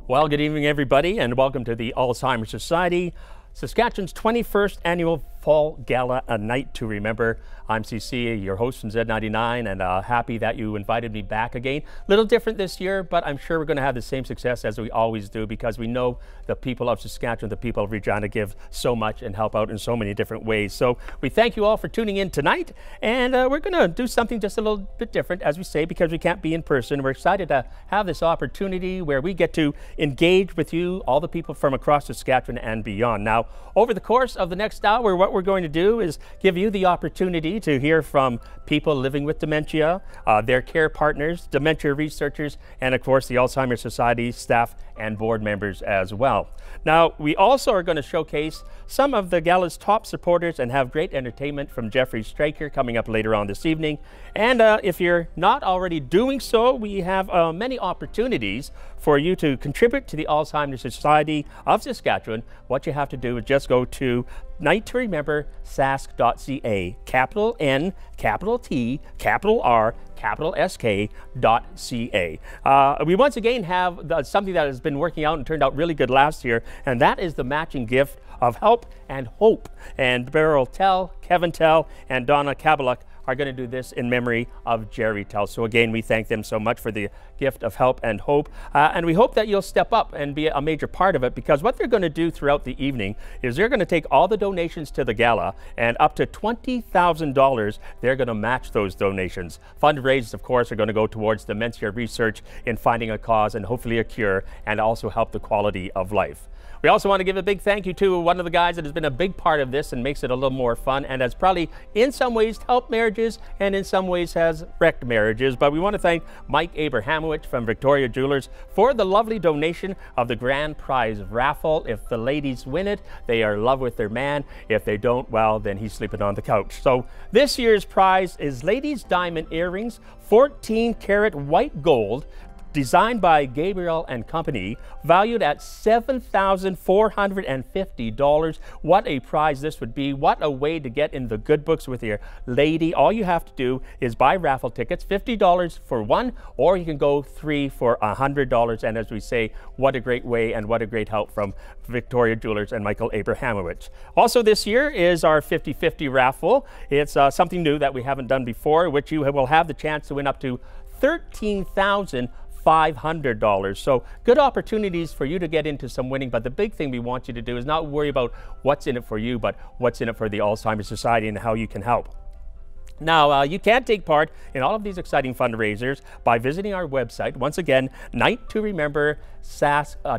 Well, good evening, everybody, and welcome to the Alzheimer's Society, Saskatchewan's 21st Annual Fall Gala, A Night to Remember. I'm CC, your host from Z99, and happy that you invited me back again. A little different this year, but I'm sure we're going to have the same success as we always do, because we know the people of Saskatchewan, the people of Regina, give so much and help out in so many different ways. So we thank you all for tuning in tonight, and we're going to do something just a little bit different, as we say, because we can't be in person. We're excited to have this opportunity where we get to engage with you, all the people from across Saskatchewan and beyond. Now, over the course of the next hour, what we're going to do is give you the opportunity to hear from people living with dementia, their care partners, dementia researchers, and of course the Alzheimer's Society staff and board members as well. Now, we also are going to showcase some of the gala's top supporters and have great entertainment from Jeffrey Straker coming up later on this evening. And if you're not already doing so, we have many opportunities for you to contribute to the Alzheimer's Society of Saskatchewan. What you have to do is just go to Night to Remember sask.ca, capital N, capital T, capital R, capital SK.ca. We once again have something that has been working out and turned out really good last year, and that is the matching gift of help and hope. And Beryl Tell, Kevin Tell, and Donna Kabaluk are going to do this in memory of Jerry Tell. So again, we thank them so much for the gift of help and hope. And we hope that you'll step up and be a major part of it, because what they're going to do throughout the evening is they're going to take all the donations to the gala, and up to $20,000, they're going to match those donations. Fundraisers, of course, are going to go towards dementia research in finding a cause and hopefully a cure, and also help the quality of life. We also want to give a big thank you to one of the guys that has been a big part of this and makes it a little more fun, and has probably in some ways helped marriages and in some ways has wrecked marriages. But we want to thank Mike Abrahamowicz from Victoria Jewelers for the lovely donation of the grand prize raffle. If the ladies win it, they are in love with their man. If they don't, well, then he's sleeping on the couch. So this year's prize is ladies' diamond earrings, 14-karat white gold, designed by Gabriel and Company, valued at $7,450. What a prize this would be. What a way to get in the good books with your lady. All you have to do is buy raffle tickets, $50 for one, or you can go 3 for $100. And as we say, what a great way and what a great help from Victoria Jewelers and Michael Abrahamowicz. Also this year is our 50-50 raffle. It's something new that we haven't done before, which you will have the chance to win up to $13,500. So good opportunities for you to get into some winning, but the big thing we want you to do is not worry about what's in it for you, but what's in it for the Alzheimer's Society and how you can help. Now, you can take part in all of these exciting fundraisers by visiting our website. Once again, Night to Remember SK.ca.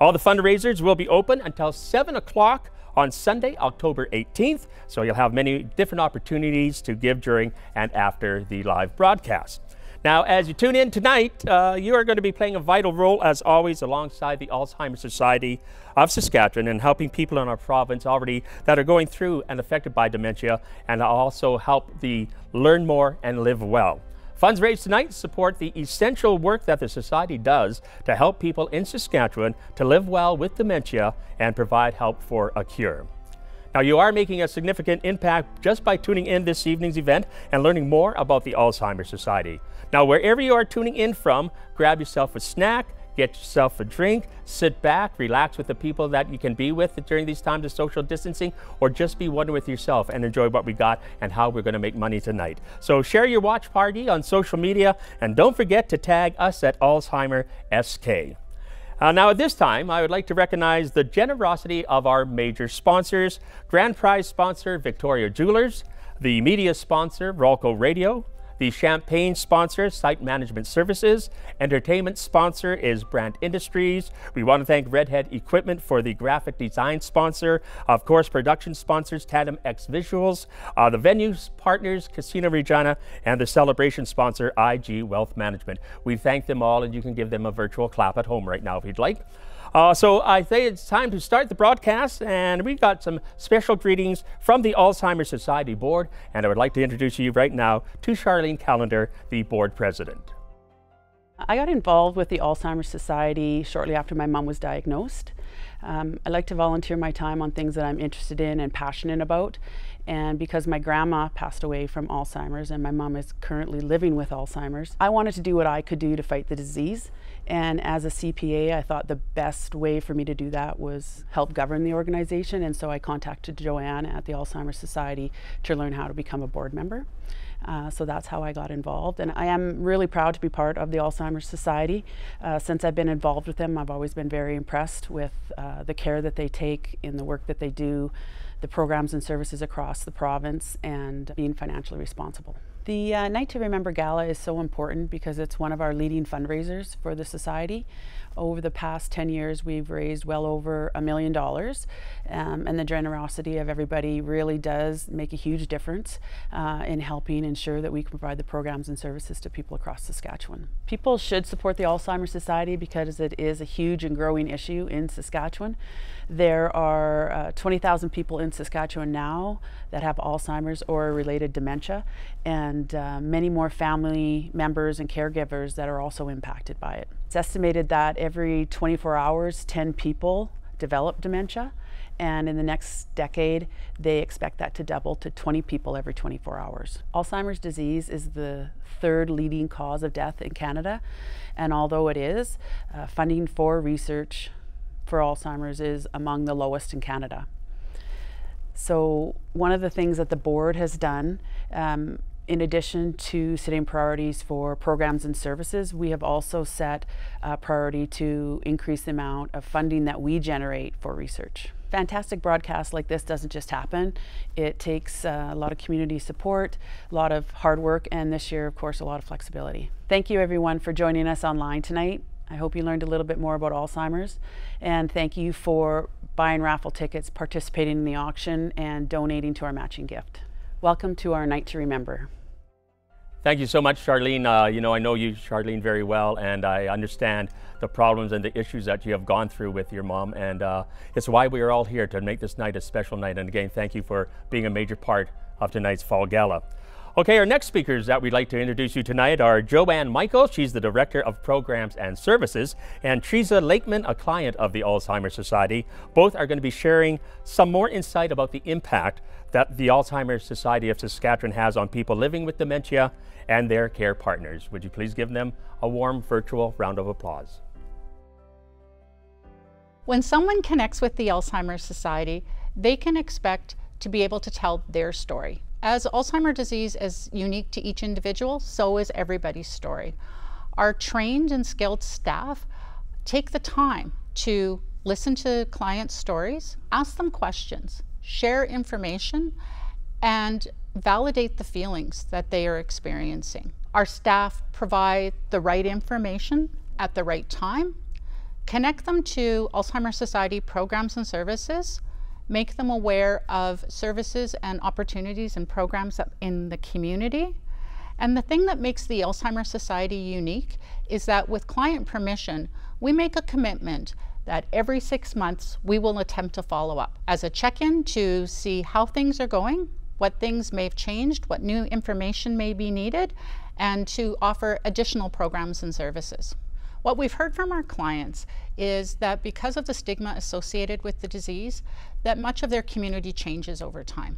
All the fundraisers will be open until 7 o'clock on Sunday, October 18th. So you'll have many different opportunities to give during and after the live broadcast. Now, as you tune in tonight, you are going to be playing a vital role, as always, alongside the Alzheimer's Society of Saskatchewan and helping people in our province already that are going through and affected by dementia, and also help the learn more and live well. Funds raised tonight support the essential work that the Society does to help people in Saskatchewan to live well with dementia and provide help for a cure. Now, you are making a significant impact just by tuning in this evening's event and learning more about the Alzheimer's Society. Now, wherever you are tuning in from, grab yourself a snack, get yourself a drink, sit back, relax with the people that you can be with during these times of social distancing, or just be one with yourself and enjoy what we got and how we're going to make money tonight. So share your watch party on social media, and don't forget to tag us at Alzheimer SK. Now at this time, I would like to recognize the generosity of our major sponsors: Grand Prize sponsor Victoria Jewelers, the media sponsor Rolco Radio, the champagne sponsor, Site Management Services. Entertainment sponsor is Brand Industries. We want to thank Redhead Equipment for the graphic design sponsor. Of course, production sponsors, Tandem X Visuals. The venue partners, Casino Regina, and the celebration sponsor, IG Wealth Management. We thank them all, and you can give them a virtual clap at home right now if you'd like. So I say it's time to start the broadcast, and we've got some special greetings from the Alzheimer's Society Board, and I would like to introduce you right now to Charlene Callender, the board president. I got involved with the Alzheimer's Society shortly after my mom was diagnosed. I like to volunteer my time on things that I'm interested in and passionate about. And because my grandma passed away from Alzheimer's and my mom is currently living with Alzheimer's, I wanted to do what I could do to fight the disease. And as a CPA, I thought the best way for me to do that was help govern the organization. And so I contacted Joanne at the Alzheimer's Society to learn how to become a board member. So that's how I got involved, and I am really proud to be part of the Alzheimer's Society. Since I've been involved with them, I've always been very impressed with the care that they take in the work that they do, the programs and services across the province, and being financially responsible. The Night to Remember Gala is so important because it's one of our leading fundraisers for the Society. Over the past 10 years, we've raised well over $1 million, and the generosity of everybody really does make a huge difference in helping ensure that we can provide the programs and services to people across Saskatchewan. People should support the Alzheimer's Society because it is a huge and growing issue in Saskatchewan. There are 20,000 people in Saskatchewan now that have Alzheimer's or related dementia, and many more family members and caregivers that are also impacted by it. It's estimated that every 24 hours, 10 people develop dementia, and in the next decade, they expect that to double to 20 people every 24 hours. Alzheimer's disease is the third leading cause of death in Canada, and although it is, funding for research for Alzheimer's is among the lowest in Canada. So one of the things that the board has done, in addition to setting priorities for programs and services, we have also set a priority to increase the amount of funding that we generate for research. Fantastic broadcast like this doesn't just happen. It takes a lot of community support, a lot of hard work, and this year, of course, a lot of flexibility. Thank you everyone for joining us online tonight. I hope you learned a little bit more about Alzheimer's, and thank you for buying raffle tickets, participating in the auction, and donating to our matching gift. Welcome to our Night to Remember. Thank you so much, Charlene. I know you, Charlene, very well, and I understand the problems and the issues that you have gone through with your mom, and it's why we are all here to make this night a special night. And again, thank you for being a major part of tonight's Fall Gala. Okay, our next speakers that we'd like to introduce you tonight are Joanne Michael. She's the Director of Programs and Services, and Teresa Lakeman, a client of the Alzheimer's Society. Both are going to be sharing some more insight about the impact that the Alzheimer's Society of Saskatchewan has on people living with dementia and their care partners. Would you please give them a warm virtual round of applause? When someone connects with the Alzheimer's Society, they can expect to be able to tell their story. As Alzheimer's disease is unique to each individual, so is everybody's story. Our trained and skilled staff take the time to listen to clients' stories, ask them questions, share information, and validate the feelings that they are experiencing. Our staff provide the right information at the right time, connect them to Alzheimer's Society programs and services, make them aware of services and opportunities and programs in the community. And the thing that makes the Alzheimer's Society unique is that with client permission, we make a commitment that every 6 months we will attempt to follow up as a check-in to see how things are going, what things may have changed, what new information may be needed, and to offer additional programs and services. What we've heard from our clients is that because of the stigma associated with the disease, that much of their community changes over time.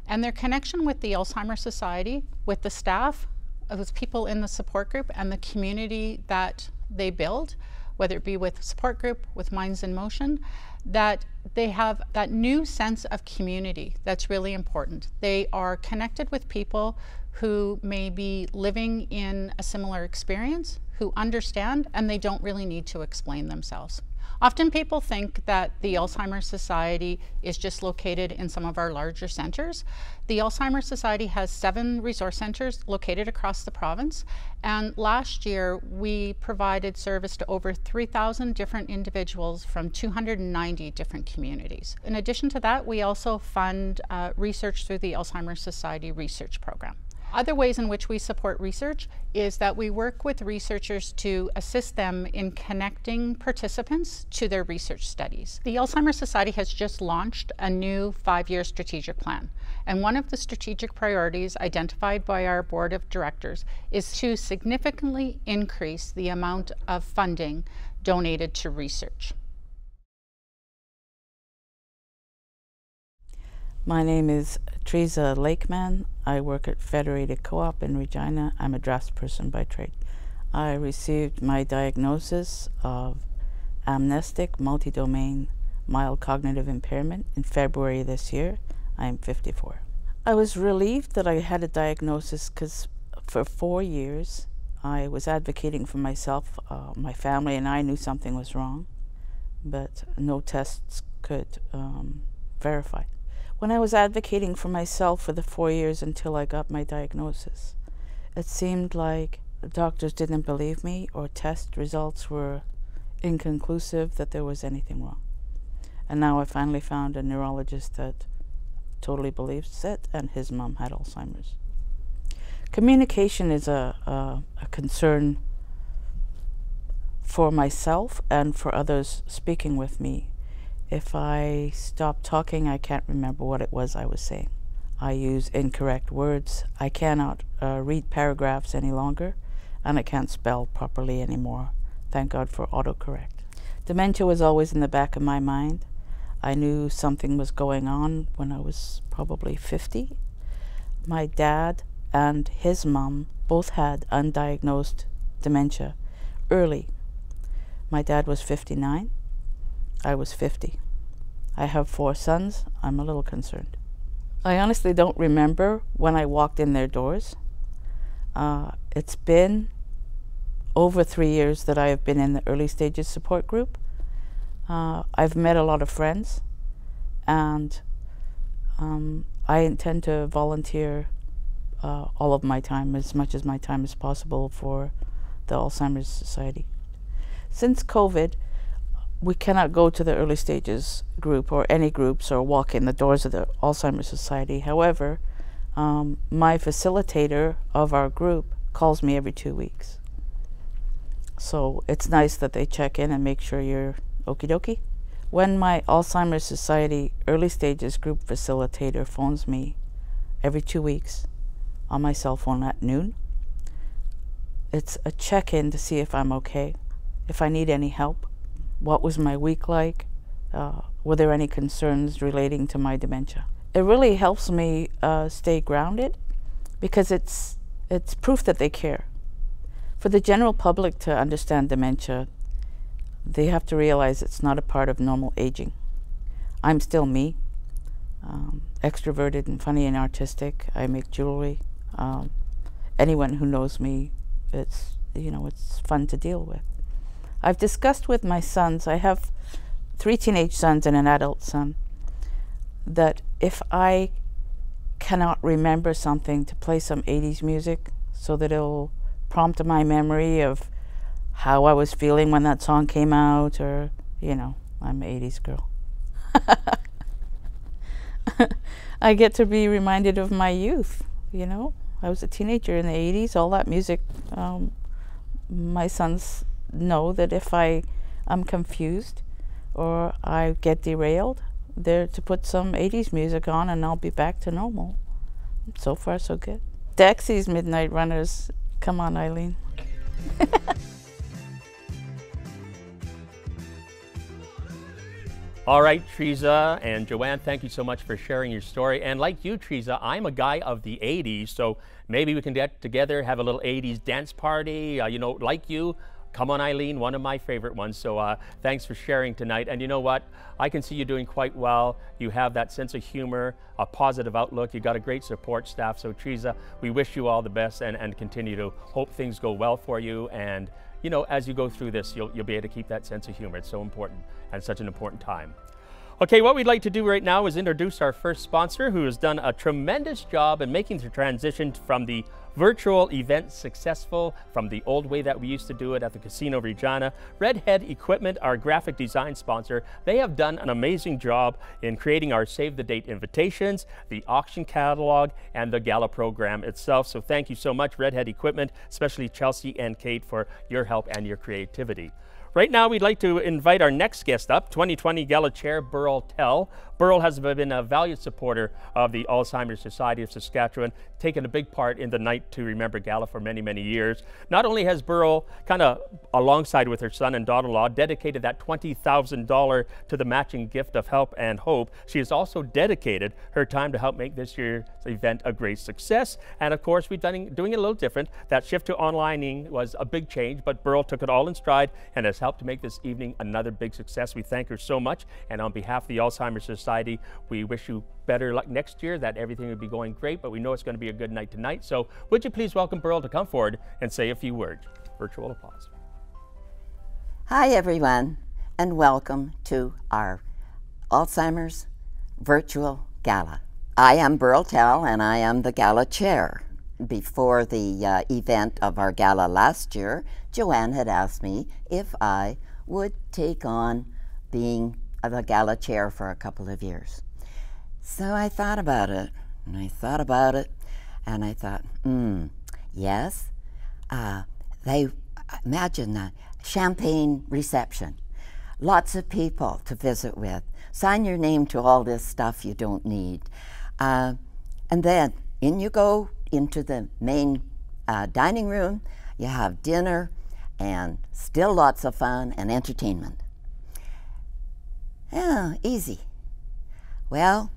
And their connection with the Alzheimer's Society, with the staff, with people in the support group, and the community that they build, whether it be with support group, with Minds in Motion, that they have that new sense of community that's really important. They are connected with people who may be living in a similar experience, who understand, and they don't really need to explain themselves. Often people think that the Alzheimer's Society is just located in some of our larger centers. The Alzheimer's Society has 7 resource centers located across the province, and last year we provided service to over 3,000 different individuals from 290 different communities. In addition to that, we also fund research through the Alzheimer's Society Research Program. Other ways in which we support research is that we work with researchers to assist them in connecting participants to their research studies. The Alzheimer's Society has just launched a new 5-year strategic plan. And one of the strategic priorities identified by our board of directors is to significantly increase the amount of funding donated to research. My name is Teresa Lakeman. I work at Federated Co-op in Regina. I'm a draftsperson by trade. I received my diagnosis of amnestic multi-domain mild cognitive impairment in February this year. I am 54. I was relieved that I had a diagnosis because for 4 years I was advocating for myself. My family and I knew something was wrong, but no tests could verify. When I was advocating for myself for the 4 years until I got my diagnosis, it seemed like the doctors didn't believe me, or test results were inconclusive that there was anything wrong. And now I finally found a neurologist that totally believes it, and his mom had Alzheimer's. Communication is a concern for myself and for others speaking with me. If I stop talking, I can't remember what it was I was saying. I use incorrect words. I cannot read paragraphs any longer, and I can't spell properly anymore. Thank God for autocorrect. Dementia was always in the back of my mind. I knew something was going on when I was probably 50. My dad and his mom both had undiagnosed dementia early. My dad was 59. I was 50. I have 4 sons. I'm a little concerned. I honestly don't remember when I walked in their doors. It's been over 3 years that I have been in the early stages support group. I've met a lot of friends, and I intend to volunteer all of my time, as much as my time is possible, for the Alzheimer's Society. Since COVID, we cannot go to the early stages group or any groups or walk in the doors of the Alzheimer's Society. However, my facilitator of our group calls me every 2 weeks. So it's nice that they check in and make sure you're okie dokie. When my Alzheimer's Society early stages group facilitator phones me every 2 weeks on my cell phone at noon, it's a check-in to see if I'm okay, if I need any help. What was my week like? Were there any concerns relating to my dementia? It really helps me stay grounded, because it's proof that they care. For the general public to understand dementia, they have to realize it's not a part of normal aging. I'm still me, extroverted and funny and artistic. I make jewelry. Anyone who knows me, it's fun to deal with. I've discussed with my sons, I have 3 teenage sons and an adult son, that if I cannot remember something, to play some 80s music so that it'll prompt my memory of how I was feeling when that song came out, or, I'm an 80s girl. I get to be reminded of my youth, I was a teenager in the 80s, all that music. My sons know that if I'm confused or I get derailed, they're to put some 80s music on and I'll be back to normal. So far, so good. Dexy's Midnight Runners. Come on, Eileen. All right, Teresa and Joanne, thank you so much for sharing your story. And like you, Teresa, I'm a guy of the 80s, so maybe we can get together, have a little 80s dance party. Like you, Come On Eileen, one of my favorite ones. So thanks for sharing tonight. And you know what? I can see you doing quite well. You have that sense of humor, a positive outlook. You got a great support staff. So Teresa, we wish you all the best and continue to hope things go well for you. And as you go through this, you'll be able to keep that sense of humor. It's so important and such an important time. Okay, what we'd like to do right now is introduce our first sponsor, who has done a tremendous job in making the transition from the virtual event successful from the old way that we used to do it at the Casino Regina. Redhead Equipment, our graphic design sponsor, they have done an amazing job in creating our Save the Date invitations, the auction catalog, and the gala program itself. So thank you so much, Redhead Equipment, especially Chelsea and Kate, for your help and your creativity. right now we'd like to invite our next guest up, 2020 Gala Chair Burl Tell. Burl has been a valued supporter of the Alzheimer's Society of Saskatchewan, taken a big part in the Night to Remember Gala for many, many years. Not only has Burl, kind of alongside with her son and daughter-in-law, dedicated that $20,000 to the matching gift of help and hope, she has also dedicated her time to help make this year's event a great success. And of course, we're doing it a little different. That shift to onlining was a big change, but Burl took it all in stride and has helped to make this evening another big success. We thank her so much. And on behalf of the Alzheimer's Society, we wish you better luck next year, that everything would be going great, but we know it's going to be a good night tonight. So would you please welcome Burl to come forward and say a few words. Virtual applause. Hi everyone, and welcome to our Alzheimer's Virtual Gala. I am Burl Tell, and I am the Gala Chair. Before the event of our gala last year, Joanne had asked me if I would take on being the Gala Chair for a couple of years. So I thought about it, and I thought about it, and I thought, yes. They imagine a champagne reception, lots of people to visit with, sign your name to all this stuff you don't need, and then in you go into the main dining room. You have dinner and still lots of fun and entertainment. Yeah, easy. Well,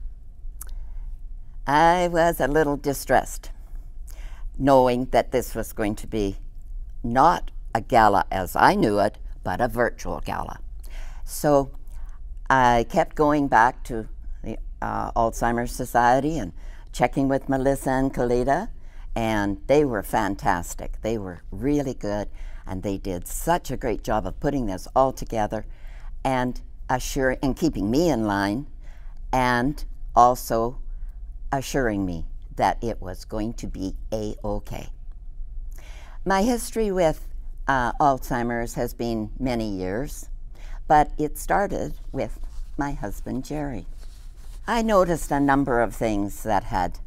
I was a little distressed, knowing that this was going to be not a gala as I knew it, but a virtual gala. So I kept going back to the Alzheimer's Society and checking with Melissa and Kalita, and they were fantastic. They were really good, and they did such a great job of putting this all together and keeping me in line, and also assuring me that it was going to be a-okay. My history with Alzheimer's has been many years, but it started with my husband Jerry. I noticed a number of things that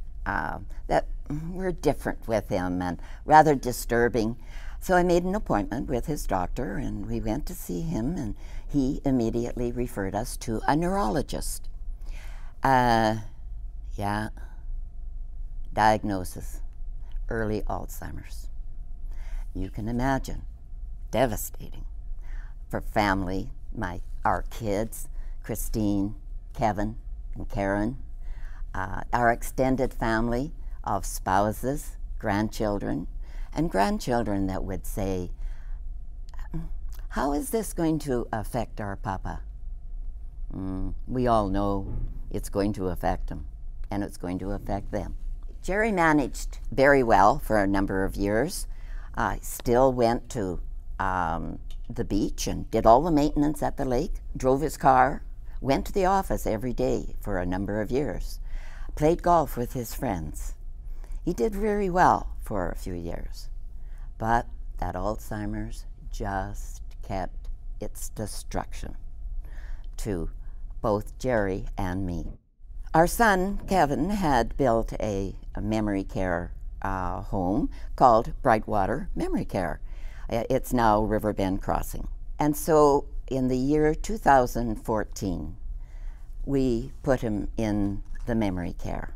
were different with him and rather disturbing. So I made an appointment with his doctor, and we went to see him, and he immediately referred us to a neurologist. Yeah, diagnosis, early Alzheimer's. You can imagine, devastating for family, our kids, Christine, Kevin, and Karen, our extended family of spouses, grandchildren, and grandchildren that would say, how is this going to affect our papa? We all know it's going to affect him, and it's going to affect them. Jerry managed very well for a number of years. Still went to the beach and did all the maintenance at the lake, drove his car, went to the office every day for a number of years, played golf with his friends. He did very well for a few years, but that Alzheimer's just kept its destruction to both Jerry and me. Our son, Kevin, had built a memory care home called Brightwater Memory Care. It's now Riverbend Crossing. And so in the year 2014, we put him in the memory care.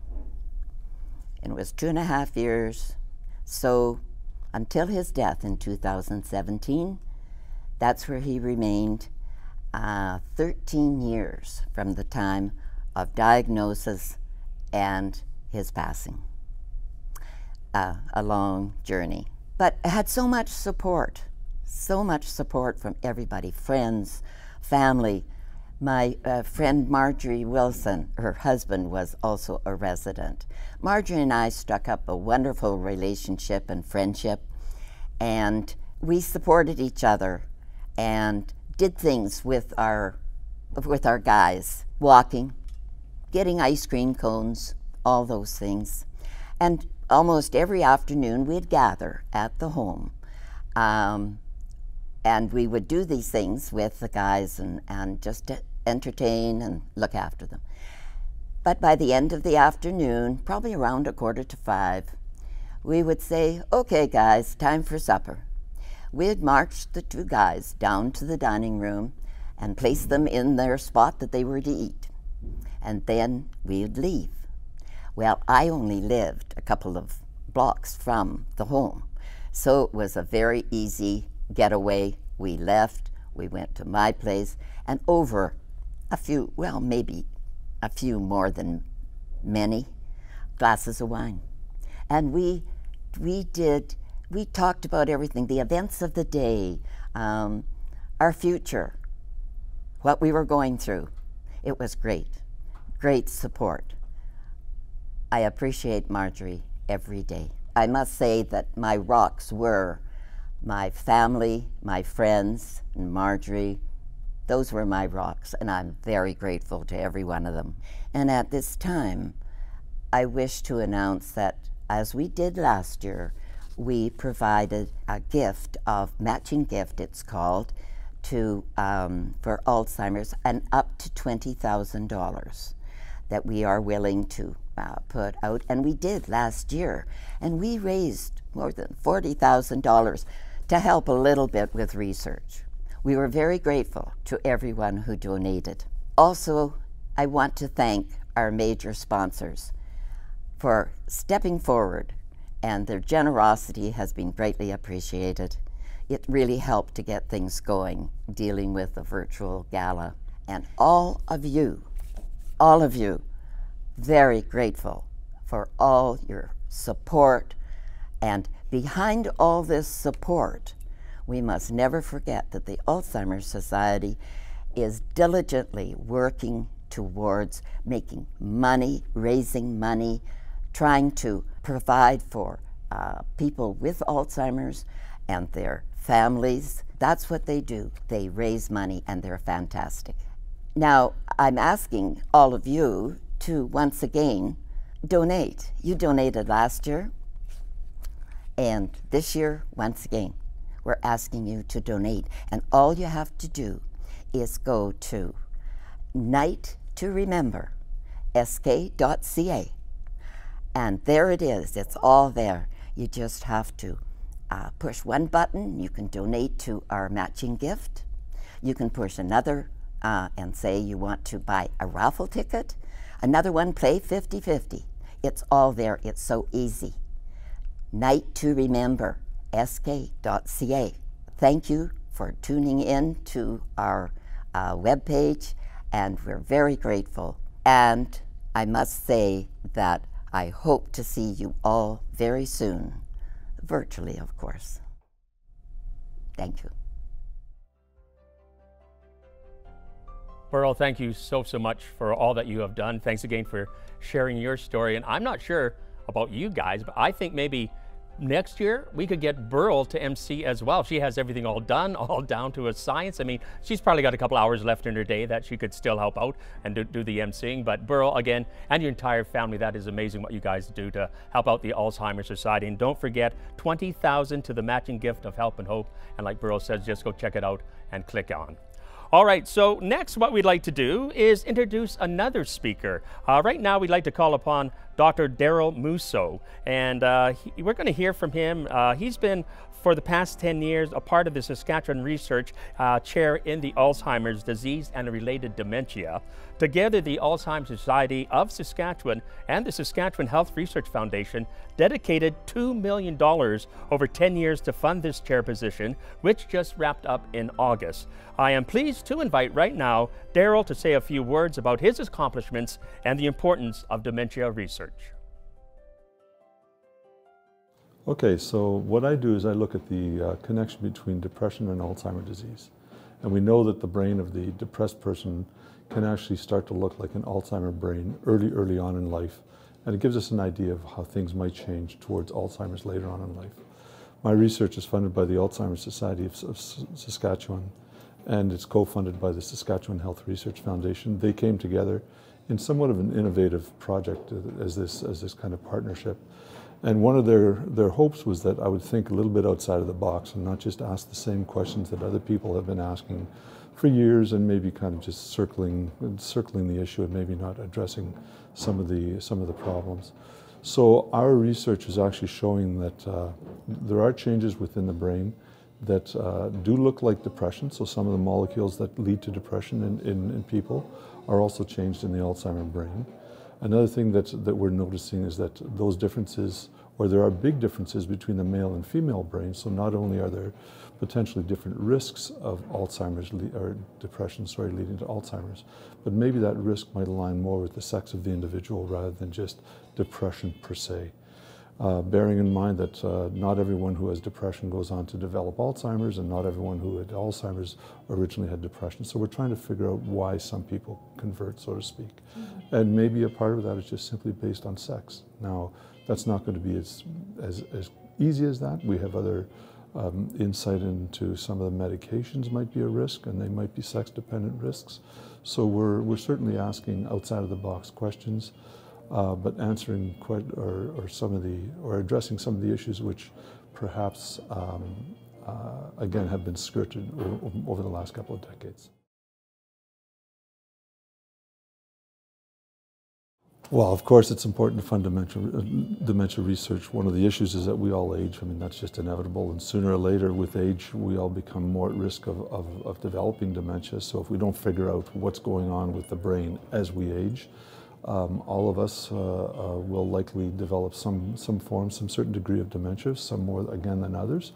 And it was 2.5 years. So until his death in 2017, that's where he remained, 13 years from the time of diagnosis and his passing. A long journey, but had so much support from everybody, friends, family. My friend Marjorie Wilson, her husband was also a resident. Marjorie and I struck up a wonderful relationship and friendship, and we supported each other and did things with our guys, walking, getting ice cream cones, all those things. And almost every afternoon we'd gather at the home, and we would do these things with the guys and just to entertain and look after them. But by the end of the afternoon, probably around 4:45, we would say, okay guys, time for supper. we had marched the two guys down to the dining room and placed them in their spot that they were to eat. And then we'd leave. Well, I only lived a couple of blocks from the home, so it was a very easy getaway. We left, we went to my place, and over a few, well, maybe a few more than many glasses of wine. And we talked about everything, the events of the day, our future, what we were going through. It was great support. I appreciate Marjorie every day. I must say that my rocks were my family, my friends, and Marjorie. Those were my rocks, and I'm very grateful to every one of them. And at this time, I wish to announce that, as we did last year, we provided a gift of matching gift, it's called, to for Alzheimer's, and up to $20,000 that we are willing to put out, and we did last year, and we raised more than $40,000 to help a little bit with research. We were very grateful to everyone who donated. Also, I want to thank our major sponsors for stepping forward, and their generosity has been greatly appreciated. It really helped to get things going, dealing with the virtual gala. And all of you, very grateful for all your support. And behind all this support, we must never forget that the Alzheimer's Society is diligently working towards making money, raising money, trying to provide for people with Alzheimer's and their families. That's what they do. They raise money, and they're fantastic. Now, I'm asking all of you to once again donate. You donated last year, and this year, once again, we're asking you to donate. And all you have to do is go to Night to Remember, sk.ca. And there it is. It's all there. You just have to push one button. You can donate to our matching gift. You can push another and say you want to buy a raffle ticket. Another one, play 50-50. It's all there. It's so easy. Night to Remember, sk.ca. Thank you for tuning in to our webpage, and we're very grateful. And I must say that I hope to see you all very soon, virtually, of course. Thank you. Burl, thank you so much for all that you have done. Thanks again for sharing your story. And I'm not sure about you guys, but I think maybe next year we could get Burl to MC as well. She has everything all done, all down to a science. I mean, she's probably got a couple hours left in her day that she could still help out and do the MCing. But Burl, again, and your entire family, that is amazing what you guys do to help out the Alzheimer's Society. And don't forget, $20,000 to the matching gift of Help and Hope. And like Burl says, just go check it out and click on. All right, so next what we'd like to do is introduce another speaker. Right now we'd like to call upon Dr. Daryl Musso, and we're going to hear from him. He's been, for the past 10 years, a part of the Saskatchewan Research Chair in the Alzheimer's disease and related dementia. Together, the Alzheimer's Society of Saskatchewan and the Saskatchewan Health Research Foundation dedicated $2 million over 10 years to fund this chair position, which just wrapped up in August. I am pleased to invite right now Daryl to say a few words about his accomplishments and the importance of dementia research. Okay, so what I do is I look at the connection between depression and Alzheimer's disease. And we know that the brain of the depressed person can actually start to look like an Alzheimer's brain early on in life. And it gives us an idea of how things might change towards Alzheimer's later on in life. My research is funded by the Alzheimer's Society of Saskatchewan, and it's co-funded by the Saskatchewan Health Research Foundation. They came together in somewhat of an innovative project as this kind of partnership. And one of their hopes was that I would think a little bit outside of the box and not just ask the same questions that other people have been asking for years, and maybe kind of just circling the issue and maybe not addressing some of the problems. So our research is actually showing that there are changes within the brain that do look like depression. So some of the molecules that lead to depression in people are also changed in the Alzheimer's brain. Another thing that we're noticing is that those differences, or there are big differences between the male and female brains. So not only are there potentially different risks of Alzheimer's or depression, leading to Alzheimer's, but maybe that risk might align more with the sex of the individual rather than just depression per se. Bearing in mind that not everyone who has depression goes on to develop Alzheimer's, and not everyone who had Alzheimer's originally had depression. So we're trying to figure out why some people convert, so to speak. Mm-hmm. And maybe a part of that is just simply based on sex. Now, that's not going to be as easy as that. We have other insight into some of the medications might be a risk, and they might be sex-dependent risks. So we're certainly asking outside of the box questions, but answering or addressing some of the issues which perhaps again have been skirted over the last couple of decades. Well, of course, it's important to fund dementia research. One of the issues is that we all age. I mean, that's just inevitable. And sooner or later, with age, we all become more at risk of developing dementia. So if we don't figure out what's going on with the brain as we age, all of us will likely develop some certain degree of dementia, some more, again, than others.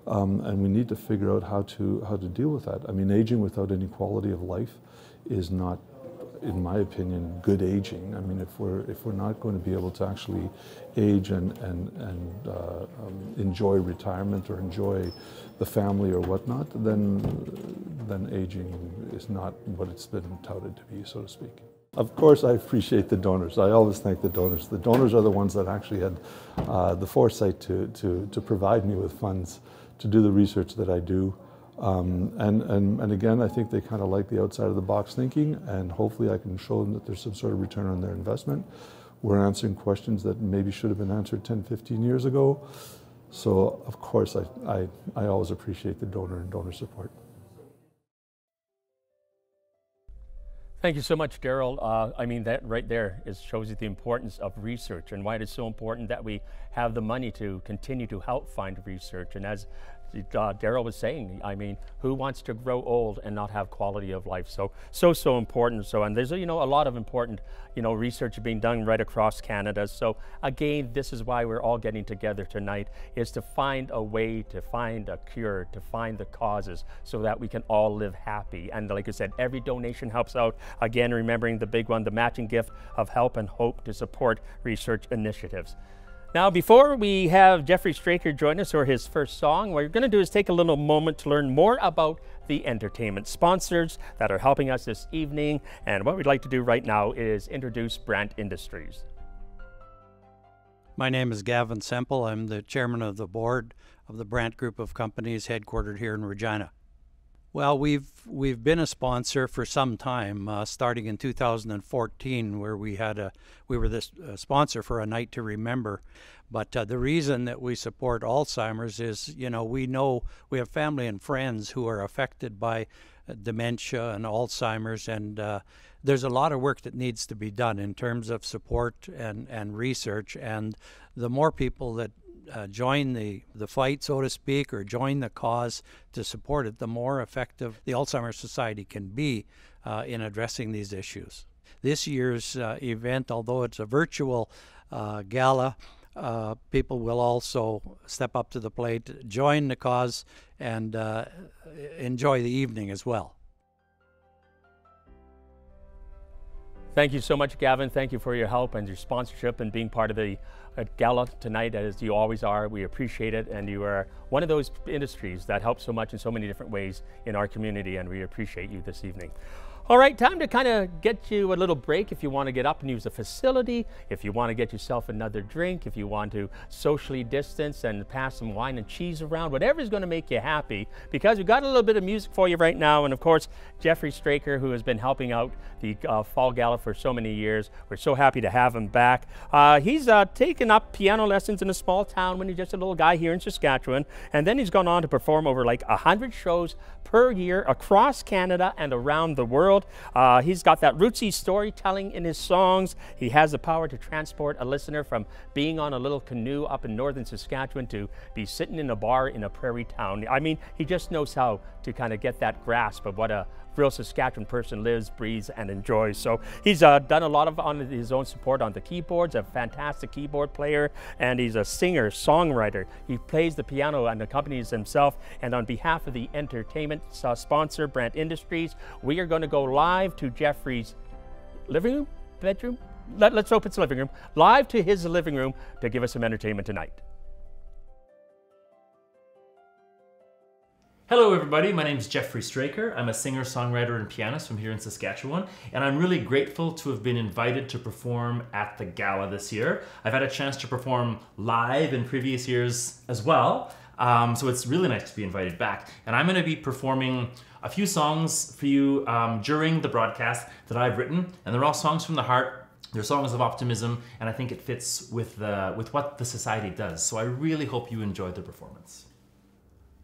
And we need to figure out how to deal with that. I mean, aging without any quality of life is not, in my opinion, good aging. I mean, if we're not going to be able to actually age and enjoy retirement or enjoy the family or whatnot, then aging is not what it's been touted to be, so to speak. Of course, I appreciate the donors. I always thank the donors. The donors are the ones that actually had the foresight to provide me with funds to do the research that I do. And again, I think they kind of like the outside of the box thinking, and hopefully I can show them that there's some sort of return on their investment. We're answering questions that maybe should have been answered 10, 15 years ago. So of course, I always appreciate the donor and donor support. Thank you so much, Daryl. I mean, that right there shows you the importance of research and why it is so important that we have the money to continue to help find research. And as Daryl was saying, I mean, who wants to grow old and not have quality of life? So important. So, and there's a lot of important research being done right across Canada. So again, this is why we're all getting together tonight, is to find a way, to find a cure, to find the causes, so that we can all live happy. And like I said, every donation helps out. Again, remembering the big one, the matching gift of help and hope to support research initiatives. Now, before we have Jeffrey Straker join us for his first song, what we're going to do is take a little moment to learn more about the entertainment sponsors that are helping us this evening. And what we'd like to do right now is introduce Brandt Industries. My name is Gavin Semple. I'm the chairman of the board of the Brandt Group of Companies headquartered here in Regina. Well, we've been a sponsor for some time, starting in 2014, where we were the sponsor for A Night to Remember. But the reason that we support Alzheimer's is, we know we have family and friends who are affected by dementia and Alzheimer's, and there's a lot of work that needs to be done in terms of support and research. And the more people that join the fight, so to speak, or join the cause to support it, the more effective the Alzheimer's Society can be in addressing these issues. This year's event, although it's a virtual gala, people will also step up to the plate, join the cause, and enjoy the evening as well. Thank you so much, Gavin. Thank you for your help and your sponsorship and being part of the gala tonight, as you always are. We appreciate it, and you are one of those industries that help so much in so many different ways in our community, and we appreciate you this evening. All right, time to kind of get you a little break if you want to get up and use the facility, if you want to get yourself another drink, if you want to socially distance and pass some wine and cheese around, whatever is going to make you happy, because we've got a little bit of music for you right now. And of course, Jeffrey Straker, who has been helping out the Fall Gala for so many years. We're so happy to have him back. He's taken up piano lessons in a small town when he's just a little guy here in Saskatchewan, and then he's gone on to perform over like 100 shows per year across Canada and around the world. world. He's got that rootsy storytelling in his songs. He has the power to transport a listener from being on a little canoe up in northern Saskatchewan to be sitting in a bar in a prairie town. I mean, he just knows how to kind of get that grasp of what a real Saskatchewan person lives, breathes, and enjoys. So he's done a lot of on his own support on the keyboards, a fantastic keyboard player, and he's a singer, songwriter. He plays the piano and accompanies himself. And on behalf of the entertainment sponsor, Brant Industries, we are going to go live to Jeffrey's living room, bedroom? Let's hope it's living room. Live to his living room to give us some entertainment tonight. Hello everybody, my name is Jeffrey Straker. I'm a singer, songwriter, and pianist from here in Saskatchewan, and I'm really grateful to have been invited to perform at the gala this year. I've had a chance to perform live in previous years as well, so it's really nice to be invited back. And I'm going to be performing a few songs for you during the broadcast that I've written, and they're all songs from the heart. They're songs of optimism, and I think it fits with what the Society does. So I really hope you enjoy the performance.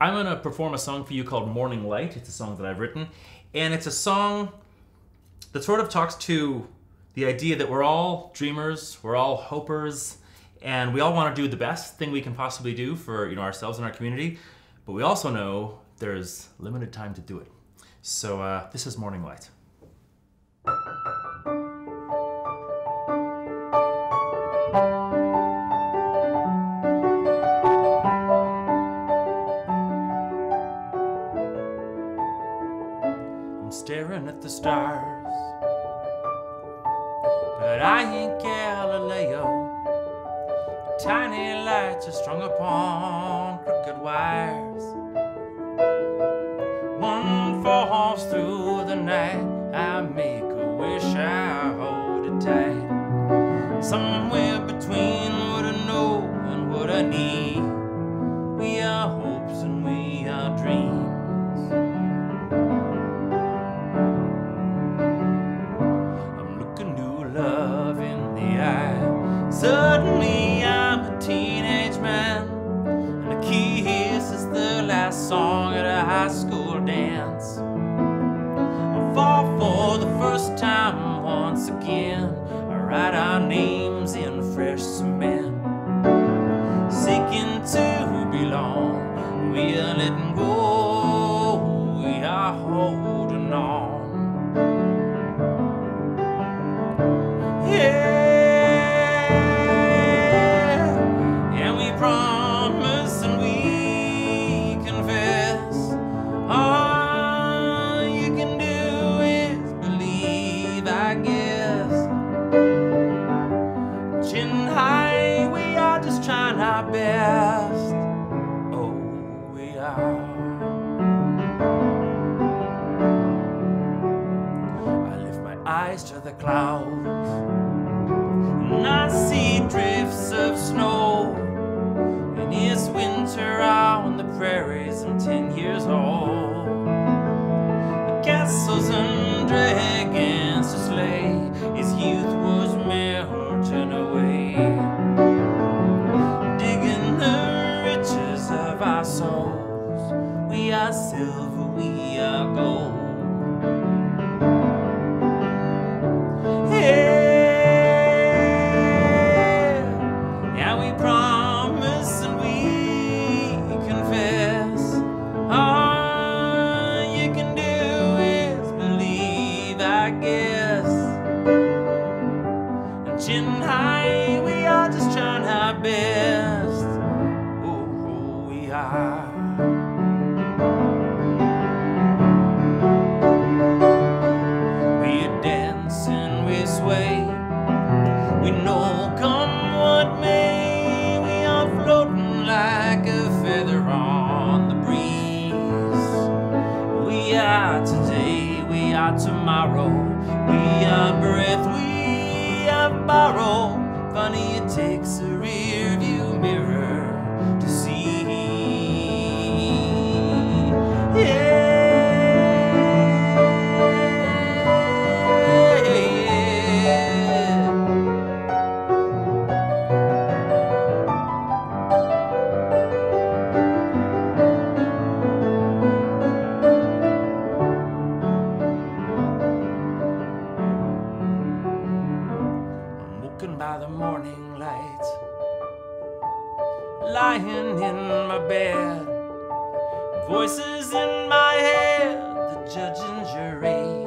I'm going to perform a song for you called Morning Light. It's a song that I've written, and it's a song that sort of talks to the idea that we're all dreamers, we're all hopers, and we all want to do the best thing we can possibly do for ourselves and our community, but we also know there's limited time to do it. So this is Morning Light. Staring at the stars, but I ain't Galileo. Tiny lights are strung upon crooked wires. One falls through the night. I make a wish, I hold it tight. Somewhere between what I know and what I need, we are hopes and we are dreams. Suddenly I'm a teenage man, and a kiss is the last song at a high school dance. I fall for the first time once again. I write our names in fresh cement, seeking to belong. We are letting go, we are holding on. Yeah. To the clouds, and I see drifts of snow. And it's winter out on the prairies. I'm 10 years old. The castles and dragons to slay. His youth was melting away, digging the riches of our souls. We are silver, we are gold. Tomorrow, we are breath, we are borrow. Funny it takes a rear view mirror to see. Yeah. lying in my bed, voices in my head, the judge and jury.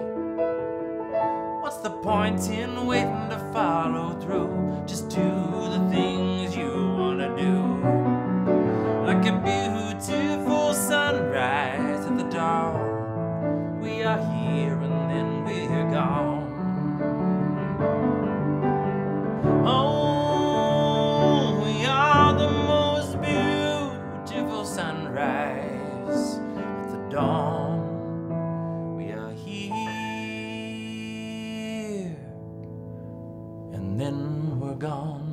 What's the point in waiting to follow through? Just do the things you wanna do. Like a beautiful sunrise at the dawn, we are here and then we're gone. Oh, we are the most beautiful sunrise at the dawn. We are here and then we're gone.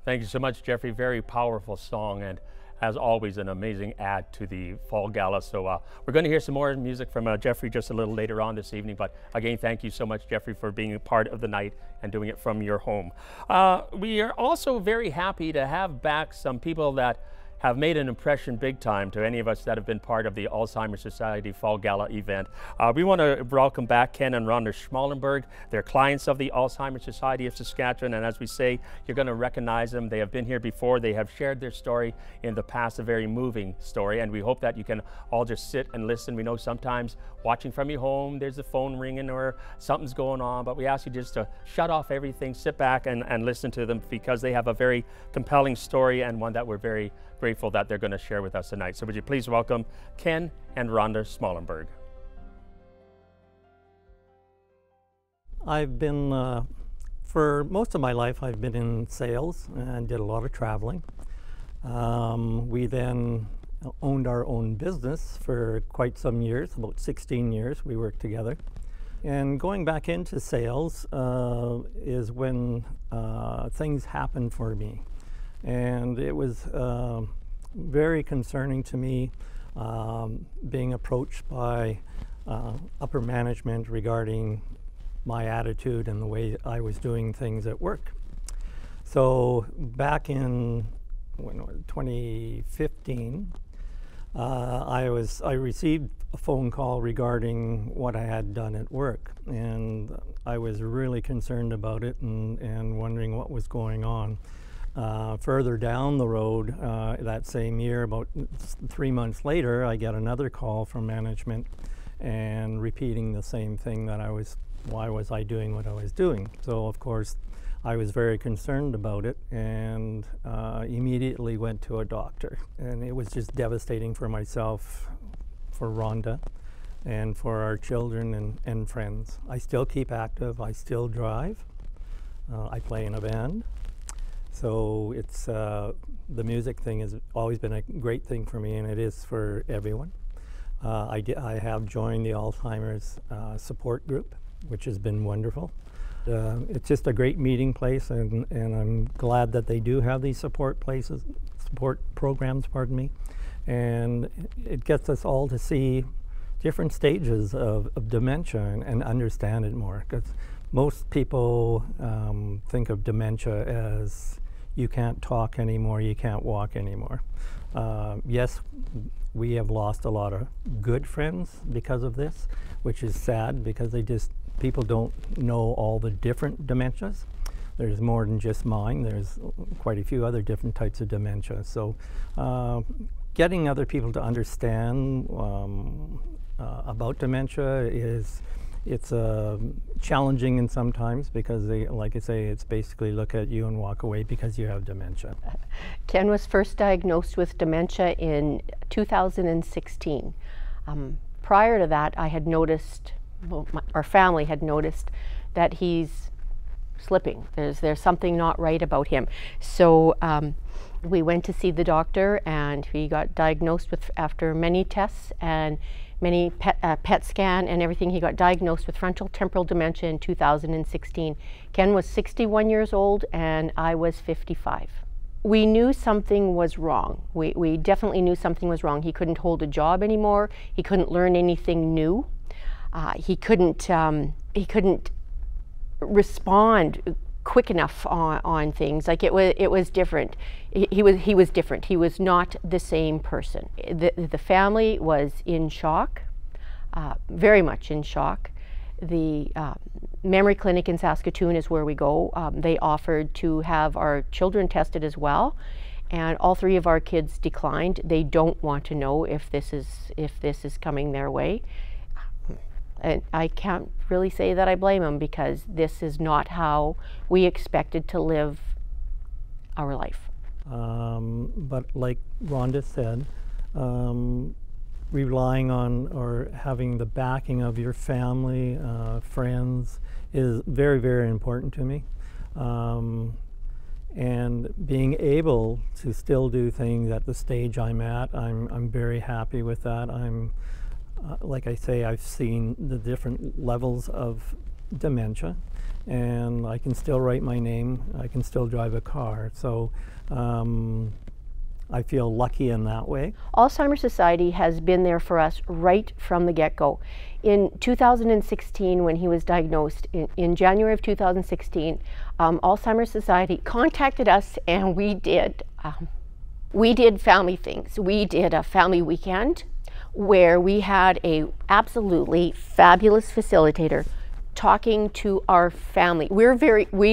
Thank you so much, Jeffrey. Very powerful song, and as always, an amazing add to the Fall Gala. So we're going to hear some more music from Jeffrey just a little later on this evening. But again, thank you so much, Jeffrey, for being a part of the night and doing it from your home. We are also very happy to have back some people that have made an impression big time to any of us that have been part of the Alzheimer's Society Fall Gala event. We want to welcome back Ken and Rhonda Schmallenberg. They're clients of the Alzheimer's Society of Saskatchewan, and as we say, you're going to recognize them. They have been here before. They have shared their story in the past, a very moving story, and we hope that you can all just sit and listen. We know sometimes watching from your home, there's a phone ringing or something's going on, but we ask you just to shut off everything, sit back and listen to them, because they have a very compelling story and one that we're very grateful that they're going to share with us tonight. So would you please welcome Ken and Rhonda Schmallenberg. I've been, for most of my life, I've been in sales and did a lot of traveling. We then owned our own business for quite some years, about 16 years we worked together. And going back into sales is when things happened for me. And it was very concerning to me being approached by upper management regarding my attitude and the way I was doing things at work. So back in 2015, I received a phone call regarding what I had done at work, and I was really concerned about it and wondering what was going on. Further down the road, that same year, about 3 months later, I get another call from management and repeating the same thing, that why was I doing what I was doing? So of course, I was very concerned about it and immediately went to a doctor. And it was just devastating for myself, for Rhonda, and for our children and friends. I still keep active, I still drive, I play in a band. So it's the music thing has always been a great thing for me, and it is for everyone. I have joined the Alzheimer's support group, which has been wonderful. It's just a great meeting place, and I'm glad that they do have these support programs, pardon me. And it gets us all to see different stages of dementia and understand it more. Because most people think of dementia as you can't talk anymore, you can't walk anymore. Yes, we have lost a lot of good friends because of this, which is sad, because people don't know all the different dementias. There's more than just mine. There's quite a few other different types of dementia. So getting other people to understand about dementia it's challenging in sometimes, because they, like I say, it's basically look at you and walk away because you have dementia. Ken was first diagnosed with dementia in 2016. Prior to that, I had noticed, well, our family had noticed that he's slipping. There's something not right about him. So we went to see the doctor, and he got diagnosed with, after many tests and many PET scan and everything, he got diagnosed with frontal temporal dementia in 2016. Ken was 61 years old and I was 55. We knew something was wrong. We definitely knew something was wrong. He couldn't hold a job anymore. He couldn't learn anything new. He couldn't respond quick enough on things. Like it was different. He was different. He was not the same person. The family was in shock, very much in shock. The memory clinic in Saskatoon is where we go. They offered to have our children tested as well, and all 3 of our kids declined. They don't want to know if this is coming their way. And I can't really say that I blame them, because this is not how we expected to live our life. But like Rhonda said, relying on or having the backing of your family, friends, is very, very important to me. And being able to still do things at the stage I'm at, I'm very happy with that. Like I say, I've seen the different levels of dementia, and I can still write my name, I can still drive a car. So I feel lucky in that way. Alzheimer's Society has been there for us right from the get-go. In 2016, when he was diagnosed, in January of 2016, Alzheimer's Society contacted us, and we did family things. We did a family weekend where we had a absolutely fabulous facilitator talking to our family. We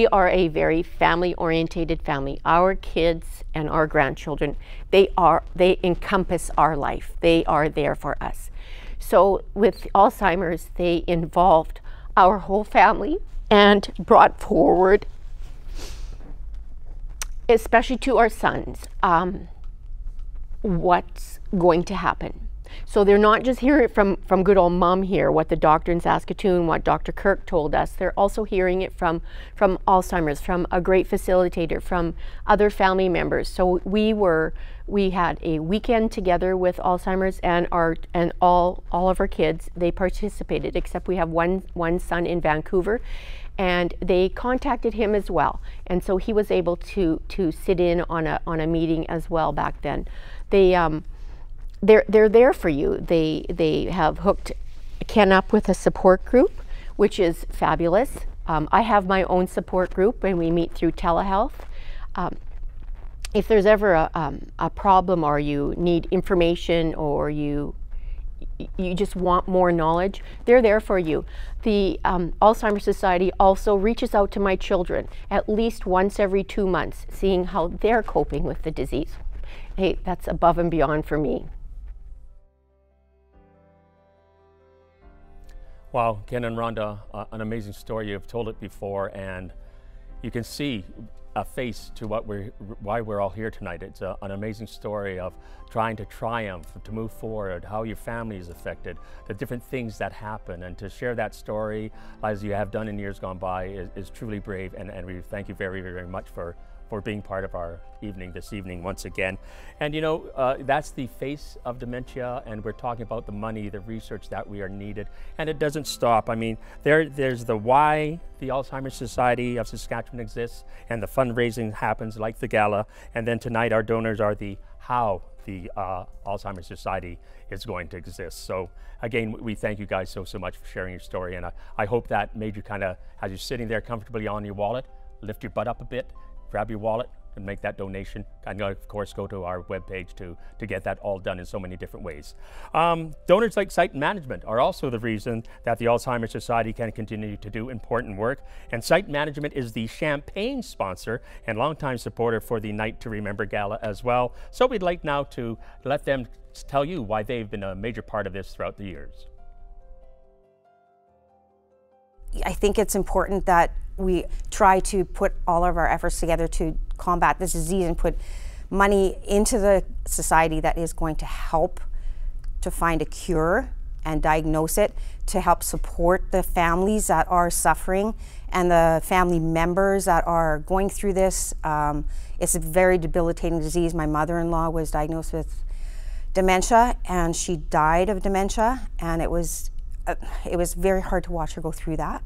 are a very family-orientated family. Our kids and our grandchildren, they encompass our life. They are there for us. So with Alzheimer's, they involved our whole family and brought forward, especially to our sons, what's going to happen. So they're not just hearing it from good old mom here, what the doctor in Saskatoon, what Dr. Kirk told us. They're also hearing it from Alzheimer's, from a great facilitator, from other family members. So we had a weekend together with Alzheimer's, and all of our kids, they participated, except we have one son in Vancouver, and they contacted him as well. And so he was able to sit in on a meeting as well back then. They're there for you. They have hooked Ken up with a support group, which is fabulous. I have my own support group, and we meet through telehealth. If there's ever a problem, or you need information, or you just want more knowledge, they're there for you. The Alzheimer's Society also reaches out to my children at least once every 2 months, seeing how they're coping with the disease. Hey, that's above and beyond for me. Wow, Ken and Rhonda, an amazing story. You've told it before, and you can see a face to why we're all here tonight. It's an amazing story of trying to triumph, to move forward, how your family is affected, the different things that happen, and to share that story as you have done in years gone by is truly brave, and we thank you very, very much for being part of our evening this evening once again. And you know, that's the face of dementia, and we're talking about the money, the research that we are needed, and it doesn't stop. I mean, there's the why the Alzheimer's Society of Saskatchewan exists, and the fundraising happens like the gala, and then tonight our donors are the how the Alzheimer's Society is going to exist. So again, we thank you guys so much for sharing your story, and I hope that made you kind of, as you're sitting there comfortably on your wallet, lift your butt up a bit, grab your wallet and make that donation, and of course go to our webpage to get that all done in so many different ways. Donors like Site Management are also the reason that the Alzheimer's Society can continue to do important work, and Site Management is the champagne sponsor and longtime supporter for the Night to Remember Gala as well. So we'd like now to let them tell you why they've been a major part of this throughout the years. I think it's important that we try to put all of our efforts together to combat this disease and put money into the society that is going to help to find a cure and diagnose it, to help support the families that are suffering and the family members that are going through this. It's a very debilitating disease. My mother-in-law was diagnosed with dementia, and she died of dementia, and it was very hard to watch her go through that.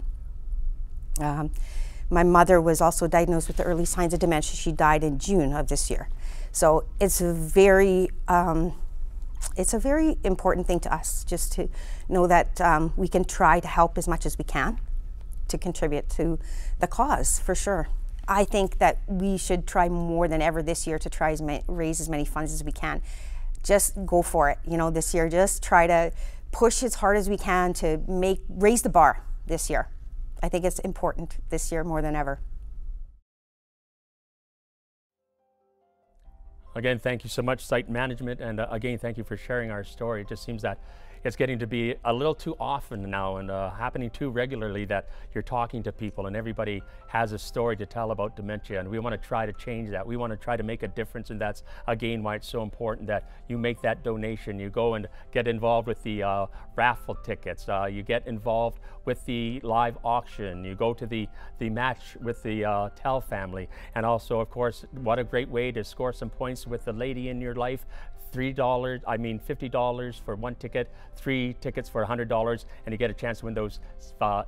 My mother was also diagnosed with the early signs of dementia. She died in June of this year. So it's a very important thing to us, just to know that we can try to help as much as we can. to contribute to the cause, for sure. I think that we should try more than ever this year to try raise as many funds as we can. Just go for it, you know, this year. Just try to push as hard as we can to raise the bar this year. I think it's important this year more than ever. Again, thank you so much, Site Management, and again, thank you for sharing our story. It just seems that it's getting to be a little too often now and happening too regularly that you're talking to people and everybody has a story to tell about dementia, and we want to try to change that. We want to try to make a difference, and that's again why it's so important that you make that donation. You go and get involved with the raffle tickets. You get involved with the live auction. You go to the match with the Tell family. And also, of course, what a great way to score some points with the lady in your life. $50 for one ticket, 3 tickets for $100, and you get a chance to win those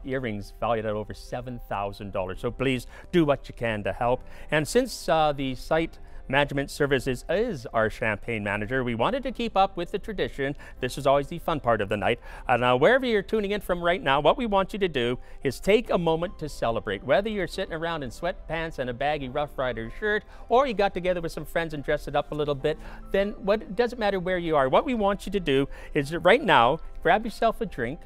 earrings valued at over $7,000. So please do what you can to help. And since the Site Management Services is our champagne manager, we wanted to keep up with the tradition. This is always the fun part of the night. And wherever you're tuning in from right now, what we want you to do is take a moment to celebrate. Whether you're sitting around in sweatpants and a baggy Rough Rider shirt, or you got together with some friends and dressed it up a little bit, then it doesn't matter where you are. What we want you to do is right now, grab yourself a drink,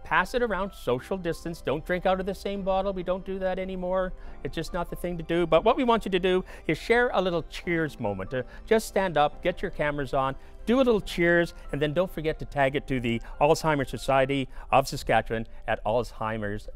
pass it around, social distance. Don't drink out of the same bottle. We don't do that anymore. It's just not the thing to do. But what we want you to do is share a little cheers moment. Just stand up, get your cameras on, do a little cheers, and then don't forget to tag it to the Alzheimer's Society of Saskatchewan at Alzheimer's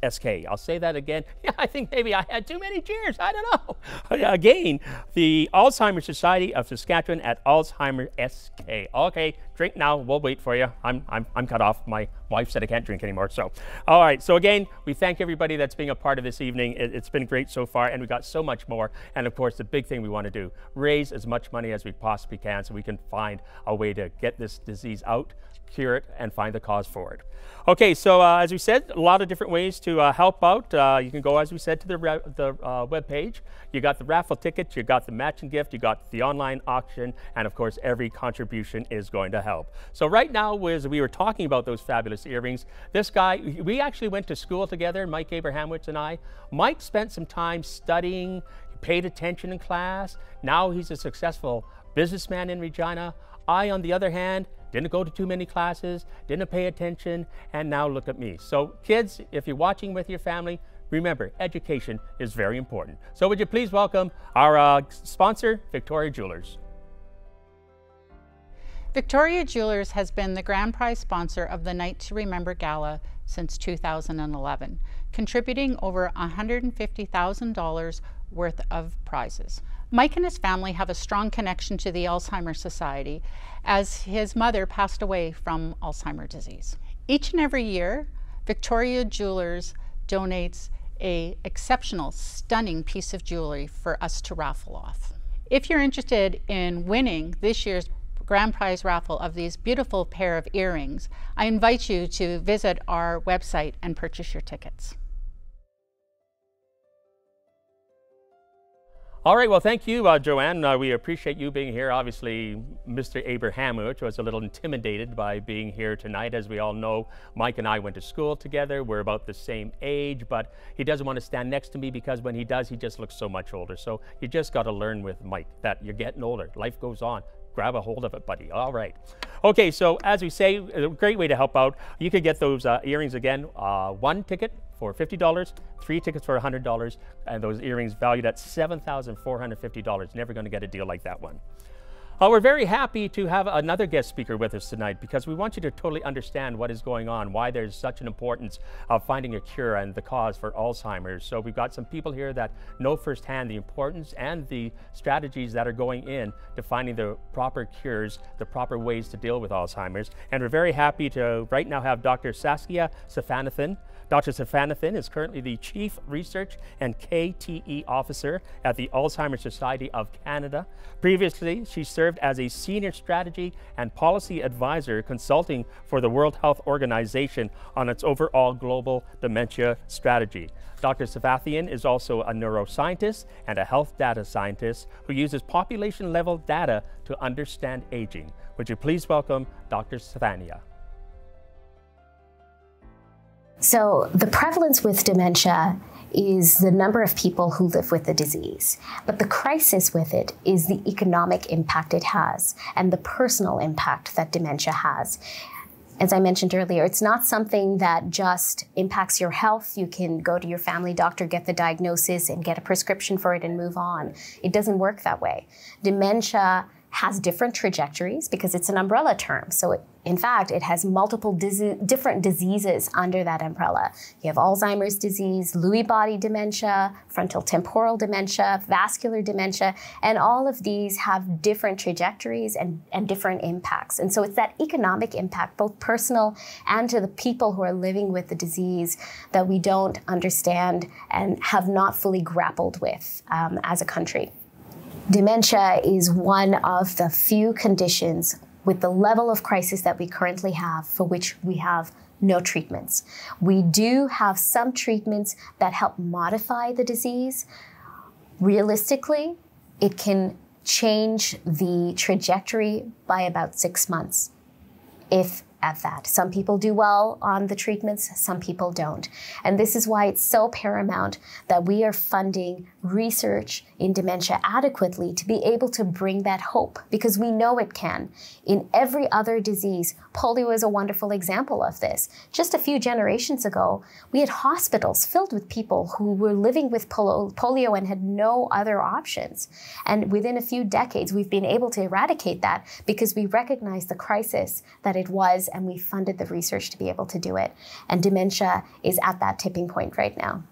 SK. I'll say that again. Yeah, I think maybe I had too many cheers. I don't know. Again, the Alzheimer's Society of Saskatchewan at Alzheimer's SK. Okay, drink now. We'll wait for you. I'm cut off. My wife said I can't drink anymore. So, all right. So again, we thank everybody that's being a part of this evening. It's been great so far, and we've got so much more. And of course, the big thing we want to do, raise as much money as we possibly can so we can find a way to get this disease out, cure it, and find the cause for it. Okay, so as we said, a lot of different ways to help out. You can go, as we said, to the web page. You got the raffle tickets, you got the matching gift, you got the online auction, and of course, every contribution is going to help. So right now, as we were talking about those fabulous earrings, this guy, we actually went to school together, Mike Abrahamowitz and I. Mike spent some time studying, he paid attention in class. Now he's a successful businessman in Regina. I, on the other hand, didn't go to too many classes, didn't pay attention, and now look at me. So kids, if you're watching with your family, remember, education is very important. So would you please welcome our sponsor, Victoria Jewelers. Victoria Jewelers has been the grand prize sponsor of the Night to Remember Gala since 2011, contributing over $150,000 worth of prizes. Mike and his family have a strong connection to the Alzheimer's Society as his mother passed away from Alzheimer's disease. Each and every year, Victoria Jewelers donates an exceptional, stunning piece of jewelry for us to raffle off. If you're interested in winning this year's grand prize raffle of these beautiful pair of earrings, I invite you to visit our website and purchase your tickets. All right, well, thank you, Joanne. We appreciate you being here. Obviously, Mr. Abrahamowitz was a little intimidated by being here tonight. As we all know, Mike and I went to school together. We're about the same age, but he doesn't want to stand next to me because when he does, he just looks so much older. So you just got to learn with Mike that you're getting older. Life goes on. Grab a hold of it, buddy. All right. Okay, so as we say, a great way to help out. You could get those earrings again. One ticket for $50, 3 tickets for $100, and those earrings valued at $7,450. Never going to get a deal like that one. We're very happy to have another guest speaker with us tonight because we want you to totally understand what is going on, why there's such an importance of finding a cure and the cause for Alzheimer's. So we've got some people here that know firsthand the importance and the strategies that are going in to finding the proper cures, the proper ways to deal with Alzheimer's. And we're very happy to right now have Dr. Saskia Safanathan. Dr. Safanathan is currently the Chief Research and KTE Officer at the Alzheimer's Society of Canada. Previously, she served as a Senior Strategy and Policy Advisor consulting for the World Health Organization on its overall global dementia strategy. Dr. Safanathan is also a neuroscientist and a health data scientist who uses population-level data to understand aging. Would you please welcome Dr. Safanathan? So the prevalence with dementia is the number of people who live with the disease. But the crisis with it is the economic impact it has and the personal impact that dementia has. As I mentioned earlier, it's not something that just impacts your health. You can go to your family doctor, get the diagnosis, and get a prescription for it and move on. It doesn't work that way. Dementia has different trajectories because it's an umbrella term. So in fact, it has multiple different diseases under that umbrella. You have Alzheimer's disease, Lewy body dementia, frontal temporal dementia, vascular dementia, and all of these have different trajectories and different impacts. And so it's that economic impact, both personal and to the people who are living with the disease, that we don't understand and have not fully grappled with as a country. Dementia is one of the few conditions with the level of crisis that we currently have for which we have no treatments. We do have some treatments that help modify the disease. Realistically, it can change the trajectory by about 6 months, if at that. Some people do well on the treatments, some people don't. And this is why it's so paramount that we are funding research in dementia adequately to be able to bring that hope, because we know it can. In every other disease, polio is a wonderful example of this. Just a few generations ago, we had hospitals filled with people who were living with polio and had no other options. And within a few decades, we've been able to eradicate that because we recognized the crisis that it was, and we funded the research to be able to do it. And dementia is at that tipping point right now.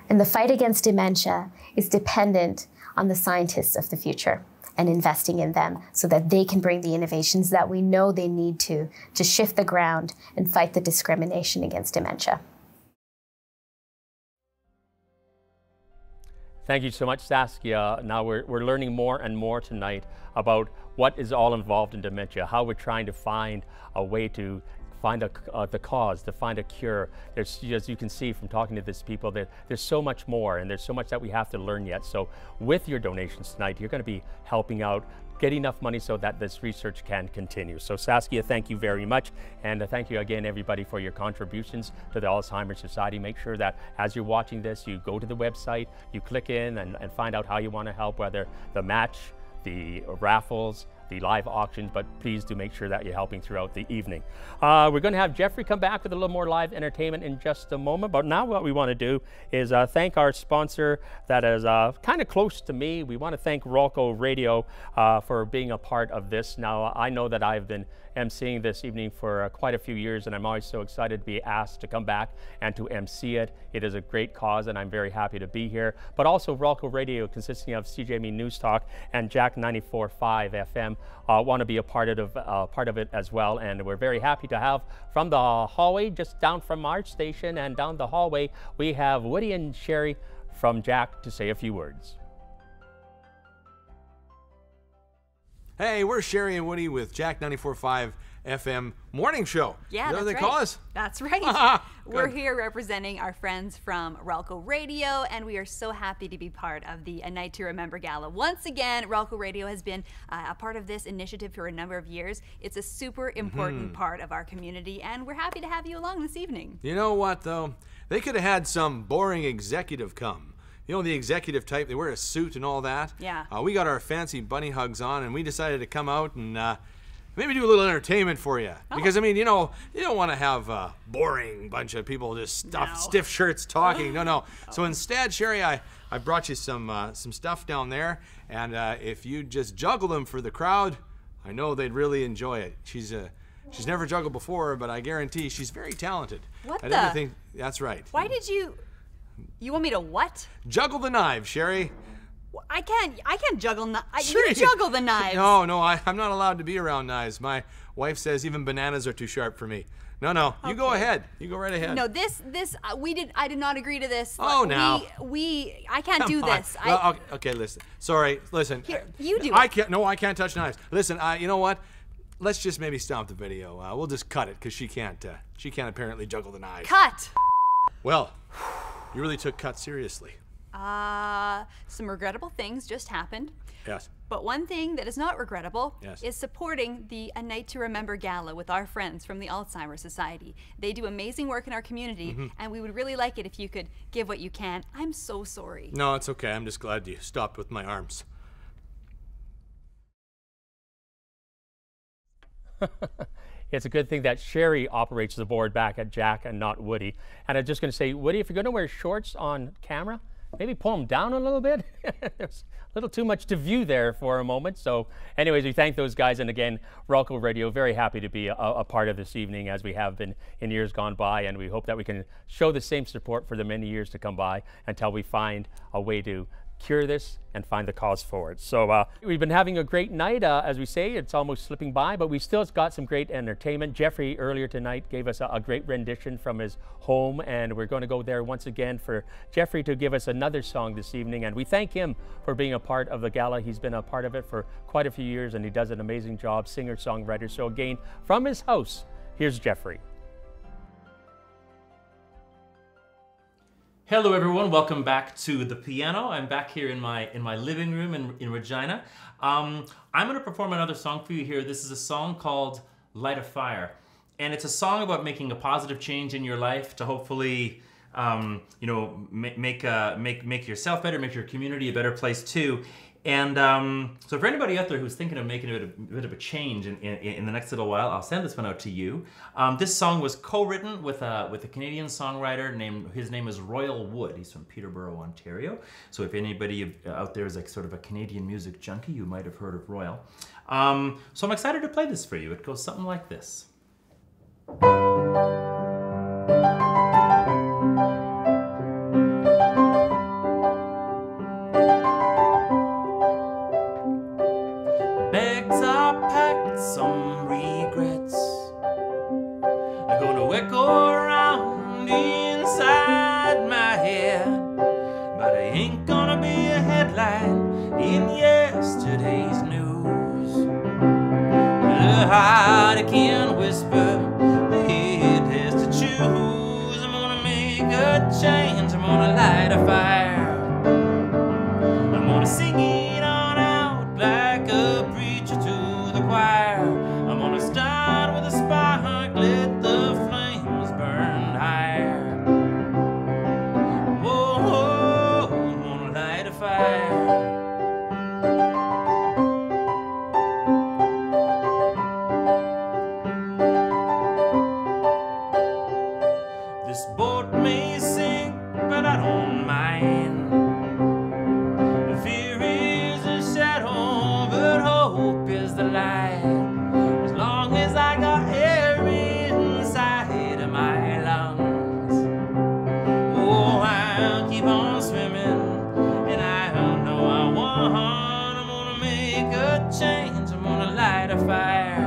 And the fight against dementia is dependent on the scientists of the future and investing in them so that they can bring the innovations that we know they need to shift the ground and fight the discrimination against dementia. Thank you so much, Saskia. Now we're learning more and more tonight about what is all involved in dementia, how we're trying to find a way to find the cause, to find a cure. There's, as you can see from talking to these people, there's so much more, and there's so much that we have to learn yet. So with your donations tonight, you're going to be helping out, get enough money so that this research can continue. So Saskia, thank you very much. And thank you again, everybody, for your contributions to the Alzheimer's Society. Make sure that as you're watching this, you go to the website, you click in and find out how you want to help, whether the match, the raffles, the live auctions, but please do make sure that you're helping throughout the evening. We're going to have Jeffrey come back with a little more live entertainment in just a moment, but now what we want to do is thank our sponsor that is kind of close to me. We want to thank Rolco Radio for being a part of this. Now, I know that I've been emceeing this evening for quite a few years, and I'm always so excited to be asked to come back and to MC it. It is a great cause, and I'm very happy to be here. But also Rolco Radio, consisting of CJME News Talk and Jack 94.5 FM, want to be a part of it as well. And we're very happy to have from the hallway, just down from our station and down the hallway, we have Woody and Sherry from Jack to say a few words. Hey, we're Sherry and Woody with Jack 94.5 FM morning show. Yeah, that's right. They call us? That's right. We're here representing our friends from Relco Radio, and we are so happy to be part of the A Night to Remember Gala. Once again, Relco Radio has been a part of this initiative for a number of years. It's a super important part of our community, and we're happy to have you along this evening. You know what, though? They could have had some boring executive come. You know, the executive type, they wear a suit and all that. Yeah. We got our fancy bunny hugs on, and we decided to come out and maybe do a little entertainment for you. Oh. Because, I mean, you know, you don't want to have a boring bunch of people just stiff shirts talking. No. Oh. So instead, Sherry, I brought you some stuff down there, and if you just juggle them for the crowd, I know they'd really enjoy it. She's never juggled before, but I guarantee she's very talented. What at the? Everything. That's right. Why did you want me to what? Juggle the knives, Sherry. I can't juggle knives. Sure, you juggle the knives. No, I'm not allowed to be around knives. My wife says even bananas are too sharp for me. No, you go ahead. You go right ahead. No, I did not agree to this. Oh, now. I can't do this. Well, okay, listen. Sorry, listen. Here, you do I can't touch knives. Listen, you know what? Let's just maybe stop the video. We'll just cut it because she can't apparently juggle the knives. Cut. Well, you really took cut seriously. Some regrettable things just happened. Yes. But one thing that is not regrettable Yes. is supporting the A Night to Remember Gala with our friends from the Alzheimer's Society. They do amazing work in our community, and we would really like it if you could give what you can. I'm so sorry. No, it's okay. I'm just glad you stopped with my arms. It's a good thing that Sherry operates the board back at Jack and not Woody. And I'm just going to say, Woody, if you're going to wear shorts on camera, maybe pull them down a little bit. There's a little too much to view there for a moment. So anyways, we thank those guys. And again, Ralco Radio, very happy to be a part of this evening as we have been in years gone by. And we hope that we can show the same support for the many years to come by until we find a way to cure this and find the cause for it. So we've been having a great night. As we say, it's almost slipping by, but we still got some great entertainment. Jeffrey earlier tonight gave us a great rendition from his home, and we're going to go there once again for Jeffrey to give us another song this evening. And we thank him for being a part of the gala. He's been a part of it for quite a few years, and he does an amazing job, singer-songwriter. So again, from his house, here's Jeffrey. Hello everyone, welcome back to the piano. I'm back here in my living room in Regina. I'm going to perform another song for you here. This is a song called Light a Fire. And it's a song about making a positive change in your life to hopefully you know, make yourself better, make your community a better place too. And so for anybody out there who's thinking of making a bit of a change in the next little while, I'll send this one out to you. This song was co-written with a Canadian songwriter his name is Royal Wood. He's from Peterborough, Ontario. So if anybody out there is like sort of a Canadian music junkie, you might have heard of Royal. So I'm excited to play this for you. It goes something like this. Bags are packed, some regrets are gonna echo around inside my head, but I ain't gonna be a headline in yesterday's news. The heart can whisper, the head has to choose. I'm gonna make a change, I'm gonna light a fire, I'm gonna sing it on out like a preacher to the choir. I'm gonna start with a spark, let the flames burn higher. Whoa, I'm gonna light a fire. This boat may sink, but I don't mind. Fear is a shadow, but hope is the light. As long as I got air inside of my lungs, oh, I'll keep on swimming, and I know I want. I'm gonna make a change, I'm gonna light a fire,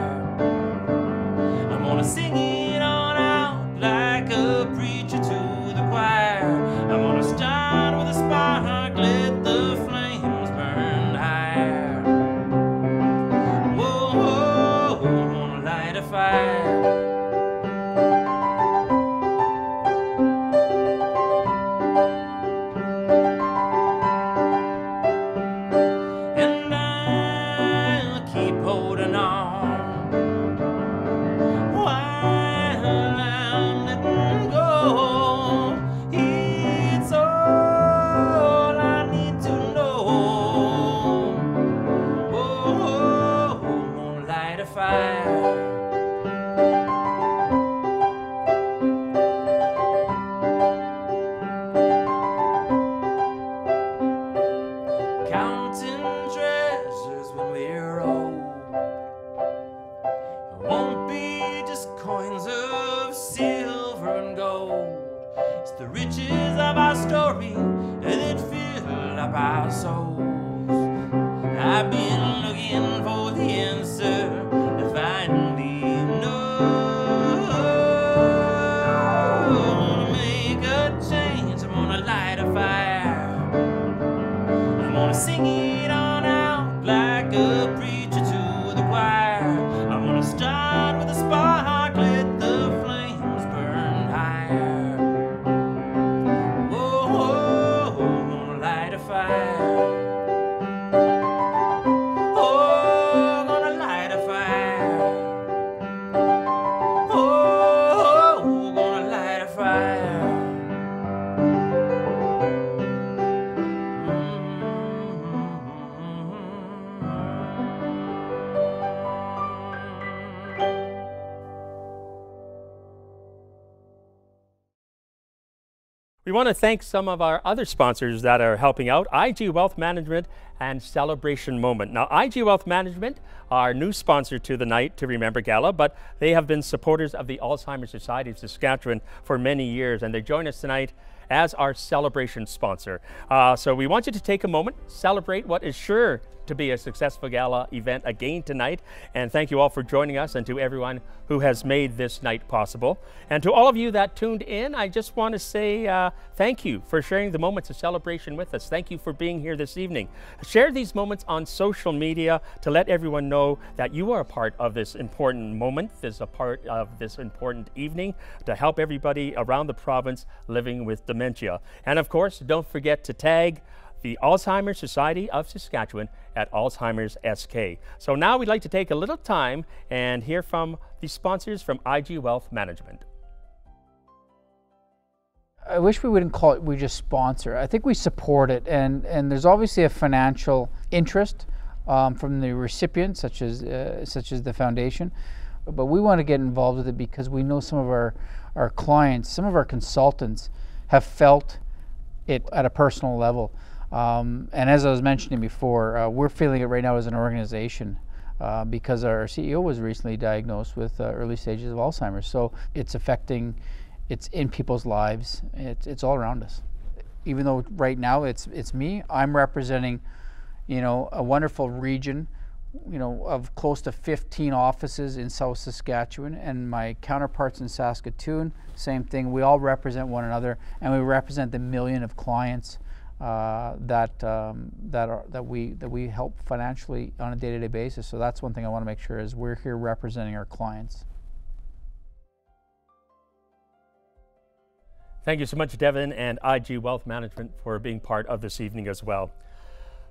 I'm gonna sing it on out like a preacher to the choir. I'm gonna start with a spark, let the flames burn higher. Whoa, I'm gonna light a fire. And I'll keep holding on while I'm letting go. It's all I need to know. Oh, I'm gonna light a fire. Counting treasures when we're old. It won't be just coins of silver and gold. It's the riches of our story that fill up our souls. I've been looking for the answer to finally know. I'm gonna make a change, I'm gonna light a fire, I'm gonna sing it on out like a preacher to the choir. I'm gonna start with a spark, let the flames burn higher. Whoa, I'm gonna light a fire. We want to thank some of our other sponsors that are helping out, IG Wealth Management and Celebration Moment. Now, IG Wealth Management are our new sponsor to the Night to Remember Gala, but they have been supporters of the Alzheimer's Society of Saskatchewan for many years, and they join us tonight as our celebration sponsor. So we want you to take a moment, celebrate what is sure to be a successful gala event again tonight. And thank you all for joining us, and to everyone who has made this night possible. And to all of you that tuned in, I just want to say thank you for sharing the moments of celebration with us. Thank you for being here this evening. Share these moments on social media to let everyone know that you are a part of this important moment, this a part of this important evening to help everybody around the province living with dementia. And of course, don't forget to tag the Alzheimer's Society of Saskatchewan at Alzheimer's SK. So now we'd like to take a little time and hear from the sponsors from IG Wealth Management. I wish we wouldn't call it we just sponsor. I think we support it, and there's obviously a financial interest from the recipient, such as the foundation, but we want to get involved with it because we know some of our clients, some of our consultants have felt it at a personal level. And as I was mentioning before, we're feeling it right now as an organization because our CEO was recently diagnosed with early stages of Alzheimer's. So it's affecting, it's in people's lives, it's all around us. Even though right now it's me, I'm representing, a wonderful region, of close to 15 offices in South Saskatchewan, and my counterparts in Saskatoon, same thing. We all represent one another, and we represent the million of clients that we help financially on a day-to-day basis. So that's one thing I want to make sure is we're here representing our clients. Thank you so much, Devin and IG Wealth Management, for being part of this evening as well.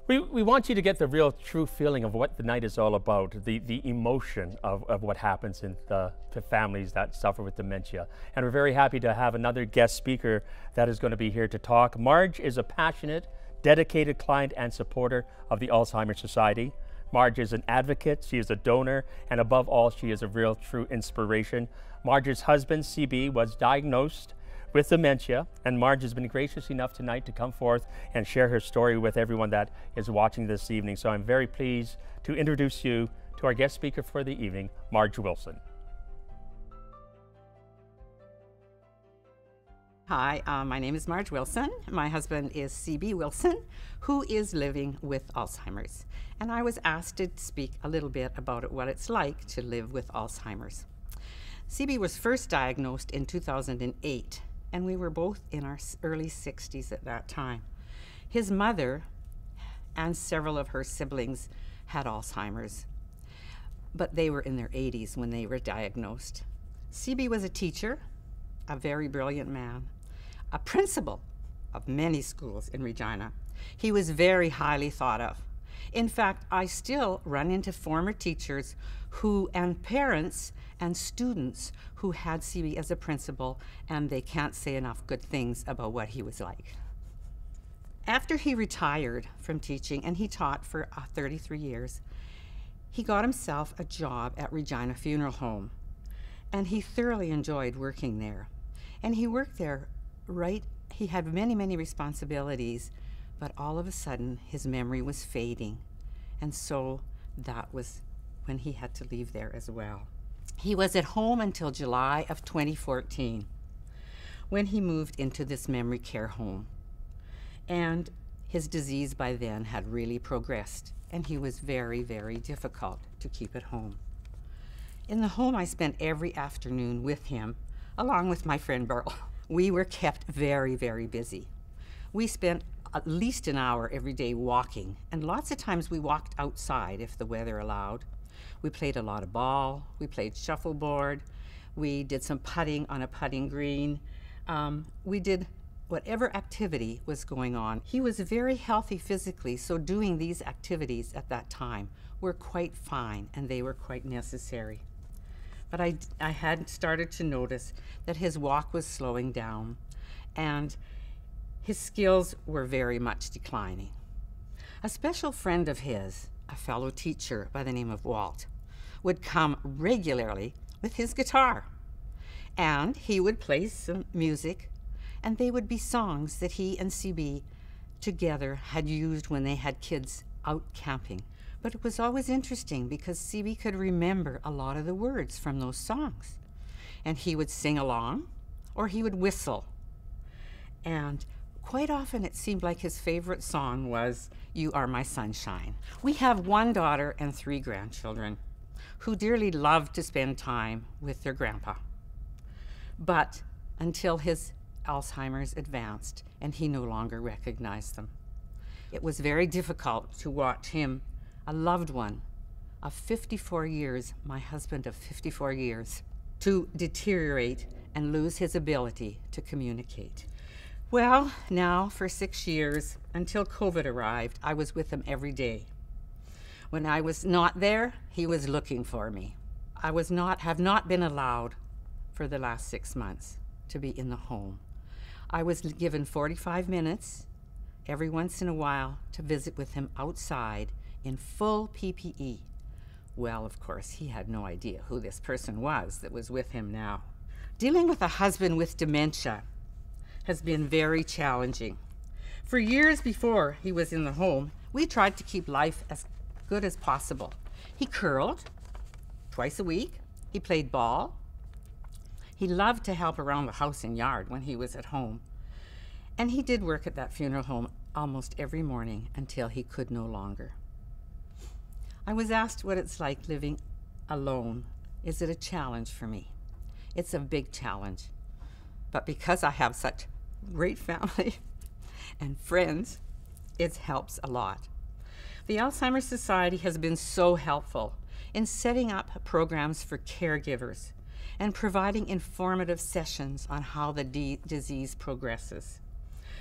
We want you to get the real true feeling of what the night is all about, the emotion of what happens in the families that suffer with dementia. And we're very happy to have another guest speaker that is going to be here to talk. Marge is a passionate, dedicated client and supporter of the Alzheimer's Society. Marge is an advocate, she is a donor, and above all, she is a real true inspiration. Marge's husband, CB, was diagnosed with dementia, and Marge has been gracious enough tonight to come forth and share her story with everyone that is watching this evening. So I'm very pleased to introduce you to our guest speaker for the evening, Marge Wilson. Hi, my name is Marge Wilson. My husband is CB Wilson, who is living with Alzheimer's. And I was asked to speak a little bit about what it's like to live with Alzheimer's. CB was first diagnosed in 2008. And we were both in our early 60s at that time. His mother and several of her siblings had Alzheimer's, but they were in their 80s when they were diagnosed. CB was a teacher, a very brilliant man, a principal of many schools in Regina. He was very highly thought of. In fact, I still run into former teachers and parents and students who had CB as a principal, and they can't say enough good things about what he was like. After he retired from teaching, and he taught for 33 years, he got himself a job at Regina Funeral Home, and he thoroughly enjoyed working there. And he worked there he had many, many responsibilities, but all of a sudden his memory was fading, and so that was when he had to leave there as well. He was at home until July of 2014 when he moved into this memory care home. And his disease by then had really progressed, and he was very, very difficult to keep at home. In the home, I spent every afternoon with him, along with my friend Burl. We were kept very, very busy. We spent at least an hour every day walking, and lots of times we walked outside if the weather allowed. We played a lot of ball, we played shuffleboard, we did some putting on a putting green. We did whatever activity was going on. He was very healthy physically, so doing these activities at that time were quite fine, and they were quite necessary. But I had started to notice that his walk was slowing down, and his skills were very much declining. A special friend of his, a fellow teacher by the name of Walt, would come regularly with his guitar, and he would play some music, And they would be songs that he and CB together had used when they had kids out camping. But it was always interesting because CB could remember a lot of the words from those songs. And he would sing along or he would whistle. And quite often it seemed like his favorite song was You Are My Sunshine. We have one daughter and 3 grandchildren who dearly loved to spend time with their grandpa. But until his Alzheimer's advanced and he no longer recognized them, it was very difficult to watch him, a loved one of 54 years, my husband of 54 years, to deteriorate and lose his ability to communicate. Well, now for 6 years, until COVID arrived, I was with him every day. When I was not there, he was looking for me. I have not been allowed for the last 6 months to be in the home. I was given 45 minutes every once in a while to visit with him outside in full PPE. Well, of course, he had no idea who this person was that was with him now. Dealing with a husband with dementia has been very challenging. For years before he was in the home, we tried to keep life as good as possible. He curled twice a week. He played ball. He loved to help around the house and yard when he was at home. And he did work at that funeral home almost every morning until he could no longer. I was asked what it's like living alone. Is it a challenge for me? It's a big challenge. But because I have such great family and friends, it helps a lot. The Alzheimer's Society has been so helpful in setting up programs for caregivers and providing informative sessions on how the disease progresses.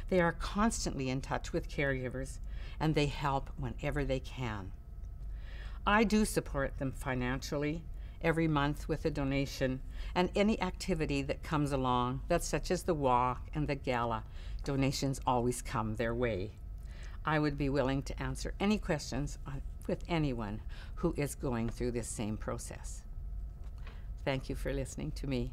They are constantly in touch with caregivers and they help whenever they can. I do support them financially every month with a donation, and any activity that comes along, that's such as the walk and the gala, donations always come their way. I would be willing to answer any questions with anyone who is going through this same process. Thank you for listening to me.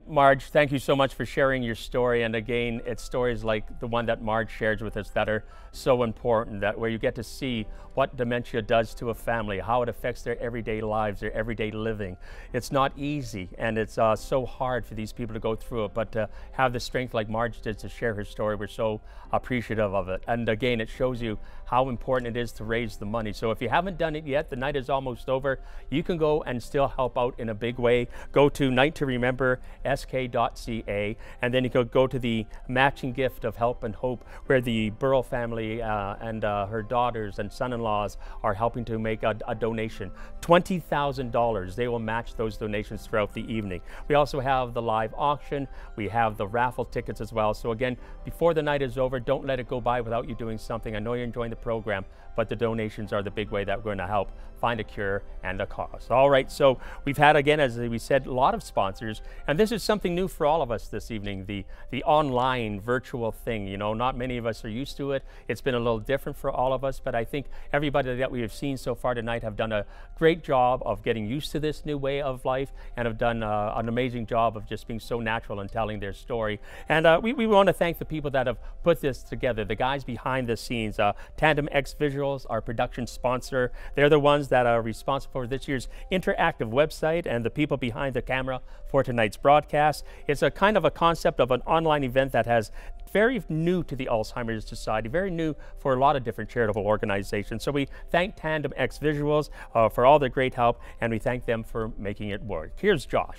Marge, thank you so much for sharing your story. And again, it's stories like the one that Marge shares with us that are so important, that where you get to see what dementia does to a family, how it affects their everyday lives, their everyday living. It's not easy, and it's so hard for these people to go through it, but to have the strength like Marge did to share her story, we're so appreciative of it. And again, it shows you how important it is to raise the money. So if you haven't done it yet, the night is almost over. You can go and still help out in a big way. Go to Night to Remember sk.ca, and then you can go to the matching gift of help and hope, where the Burrell family and her daughters and son-in-laws are helping to make a donation. $20,000. They will match those donations throughout the evening. We also have the live auction. We have the raffle tickets as well. So again, before the night is over, don't let it go by without you doing something. I know you're enjoying the program, but the donations are the big way that we're going to help find a cure and a cause. All right, so we've had, again, as we said, a lot of sponsors, and this is something new for all of us this evening, the online virtual thing. You know, not many of us are used to it. It's been a little different for all of us, but I think everybody that we have seen so far tonight have done a great job of getting used to this new way of life, and have done an amazing job of just being so natural and telling their story. And we want to thank the people that have put this together, the guys behind the scenes. Tandem X Visuals, our production sponsor. They're the ones that are responsible for this year's interactive website and the people behind the camera for tonight's broadcast. It's a kind of a concept of an online event that has very new to the Alzheimer's Society, very new for a lot of different charitable organizations. So we thank Tandem X Visuals for all their great help, and we thank them for making it work. Here's Josh.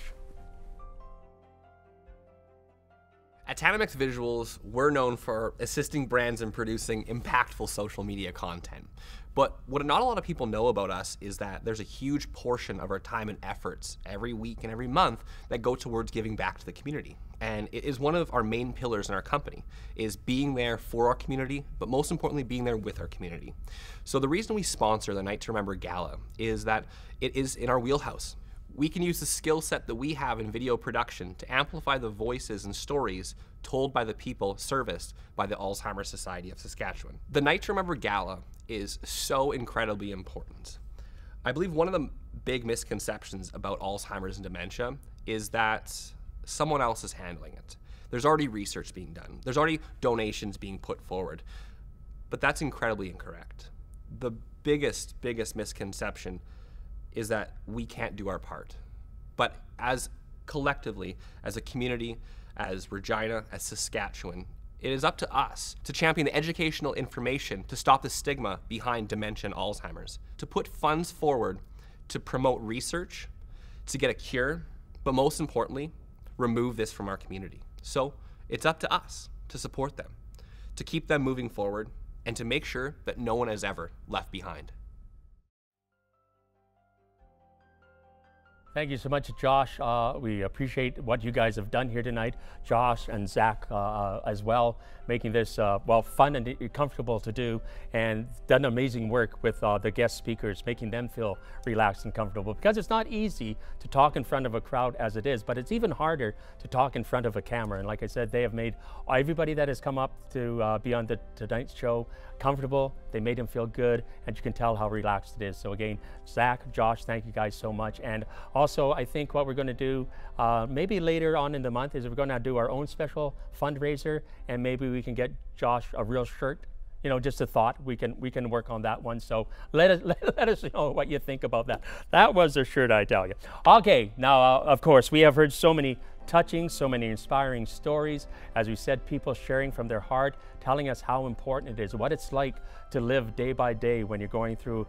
At Tandem X Visuals, we're known for assisting brands in producing impactful social media content. But what not a lot of people know about us is that there's a huge portion of our time and efforts every week and every month that go towards giving back to the community. And it is one of our main pillars in our company, is being there for our community, but most importantly, being there with our community. So the reason we sponsor the Night to Remember Gala is that it is in our wheelhouse. We can use the skill set that we have in video production to amplify the voices and stories told by the people serviced by the Alzheimer's Society of Saskatchewan. The Night to Remember Gala is so incredibly important. I believe one of the big misconceptions about Alzheimer's and dementia is that someone else is handling it. There's already research being done. There's already donations being put forward. But that's incredibly incorrect. The biggest misconception is that we can't do our part. But as collectively, as a community, as Regina, as Saskatchewan, it is up to us to champion the educational information to stop the stigma behind dementia and Alzheimer's, to put funds forward to promote research, to get a cure, but most importantly, remove this from our community. So it's up to us to support them, to keep them moving forward, and to make sure that no one is ever left behind. Thank you so much, Josh. We appreciate what you guys have done here tonight. Josh and Zach as well, making this well, fun and comfortable to do, and done amazing work with the guest speakers, making them feel relaxed and comfortable, because it's not easy to talk in front of a crowd as it is, but it's even harder to talk in front of a camera. And like I said, they have made everybody that has come up to be on tonight's show comfortable. They made them feel good, and you can tell how relaxed it is. So again, Zach, Josh, thank you guys so much. And also, I think what we're going to do maybe later on in the month is we're going to do our own special fundraiser, and maybe we can get Josh a real shirt. You know, just a thought. We can work on that one. So let us know what you think about that. That was a shirt, I tell you. Okay, now of course we have heard so many touching, so many inspiring stories. As we said, people sharing from their heart, telling us how important it is, what it's like to live day by day when you're going through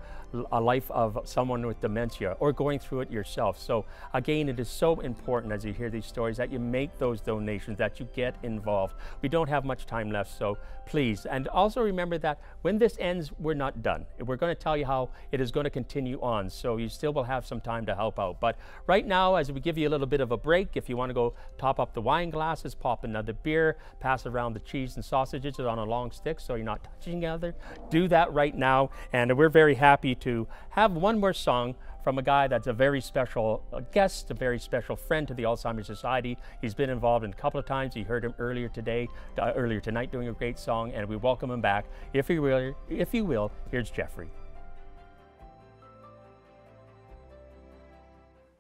a life of someone with dementia or going through it yourself. So again, it is so important as you hear these stories that you make those donations, that you get involved. We don't have much time left, so please. And also remember that when this ends, we're not done. We're going to tell you how it is going to continue on, so you still will have some time to help out. But right now, as we give you a little bit of a break, if you want to go top up the wine glasses, pop another beer, pass around the cheese and sausages on a long stick so you're not touching each other, do that right now. And we're very happy to have one more song from a guy that's a very special guest, a very special friend to the Alzheimer's Society. He's been involved in a couple of times. You heard him earlier tonight doing a great song, and we welcome him back. If you will, here's Jeffrey.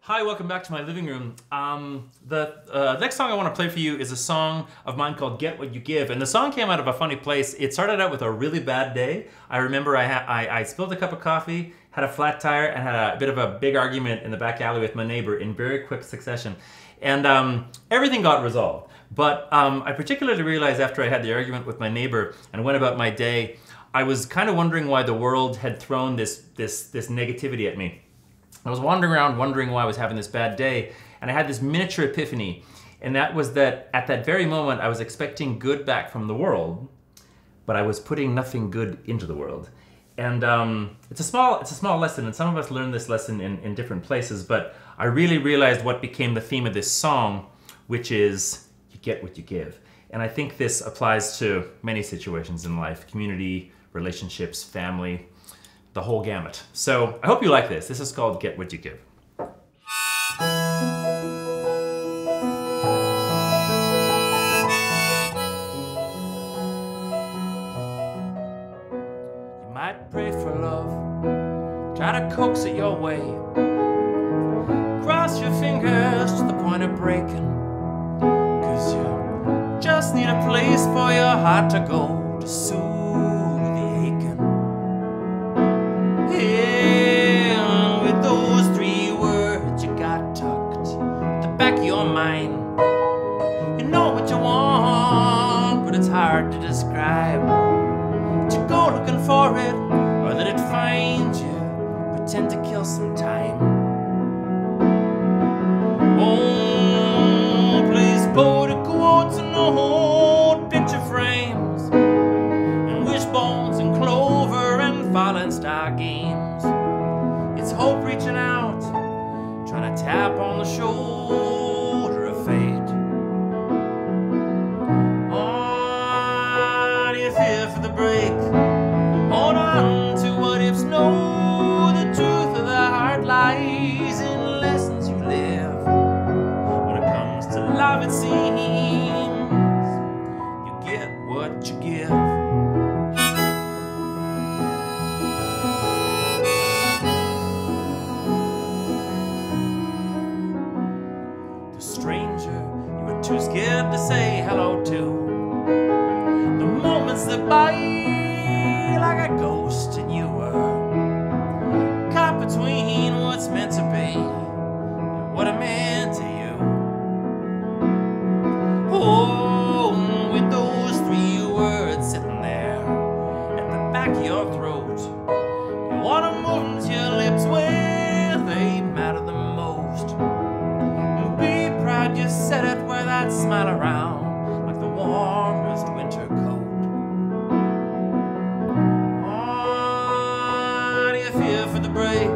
Hi, welcome back to my living room. The next song I want to play for you is a song of mine called Get What You Give. And the song came out of a funny place. It started out with a really bad day. I remember I spilled a cup of coffee, had a flat tire, and had a bit of a big argument in the back alley with my neighbor in very quick succession. And everything got resolved. But I particularly realized after I had the argument with my neighbor and went about my day, I was kind of wondering why the world had thrown this negativity at me. I was wandering around wondering why I was having this bad day, and I had this miniature epiphany, and that was that at that very moment I was expecting good back from the world, but I was putting nothing good into the world. And it's a small lesson, and some of us learn this lesson in different places, but I really realized what became the theme of this song, which is you get what you give. And I think this applies to many situations in life: community, relationships, family, the whole gamut. So I hope you like this. This is called Get What You Give. You might pray for love, try to coax it your way, cross your fingers to the point of breaking, 'cause you just need a place for your heart to go to soothe the aching. And with those 3 words you got tucked at the back of your mind, you know what you want, but it's hard to describe. To go looking for it, or that it finds you, pretend to kill some time. Oh, please poetic quotes and old picture frames, and wishbones and clover and fallen star games. It's hope reaching out, trying to tap on the shoulder of fate. On if here for the break, hold on to what ifs, know the truth of the heart lies in lessons you live. When it comes to love, it seems you get what you give. you were too scared to say hello to. The moments that bite like a ghost, and you were caught between what's meant to be and what it meant to you. Oh, with those 3 words sitting there at the back of your throat, you want to move them to your lips where they matter the most. Be proud you said it, wear that smile around like the warmest winter coat. Oh, do you fear for the break?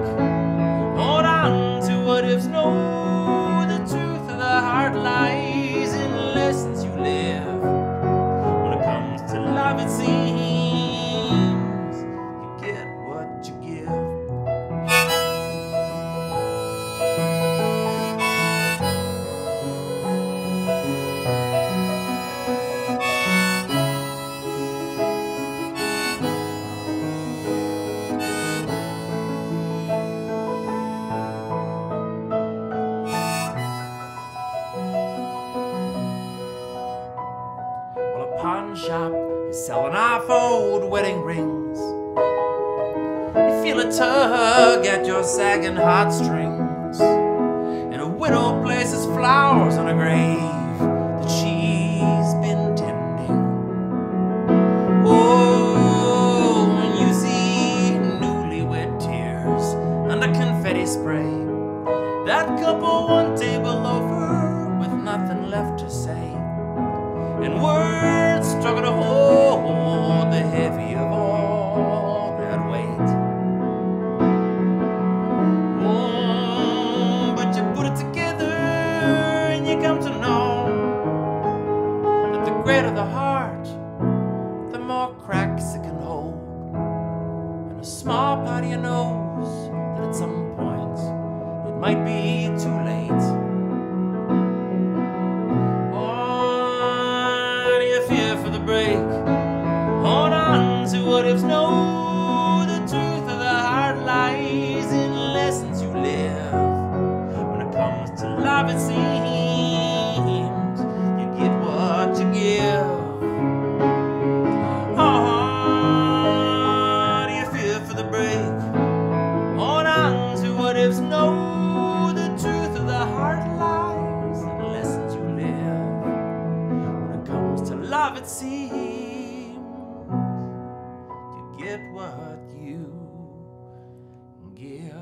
Hold on to what ifs, know the truth of the heart lies in the lessons you live. When it comes to love, it seems you get what you give. Well, a pawn shop is selling off old wedding rings. You feel a tug at your sagging heartstrings, and a widow places flowers on a grave that she's been tending. Oh, when you see newlywed tears under confetti spray, that couple one table over with nothing left to say, and words struggle to hold the heavy of all that weight. Oh, but you put it together and you come to know that the greater the heart, the more cracks it can hold. And a small part of you knows that at some point it might be too late. Break. Hold on to what ifs, know the truth of the heart lies in lessons you live. When it comes to love, it seems you get what you give. Oh, do you fear for the break? Hold on to what ifs, know the truth of the heart lies in lessons you live. When it comes to love, it seems you get what you give.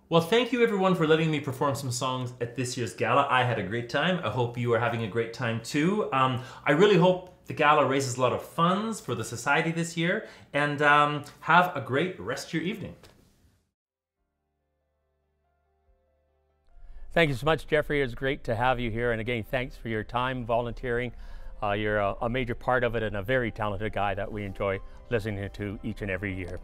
Well, thank you everyone for letting me perform some songs at this year's gala. I had a great time. I hope you are having a great time too. I really hope the gala raises a lot of funds for the society this year, and have a great rest of your evening. Thank you so much, Jeffrey. It was great to have you here. And again, thanks for your time volunteering. You're a major part of it and a very talented guy that we enjoy listening to each and every year.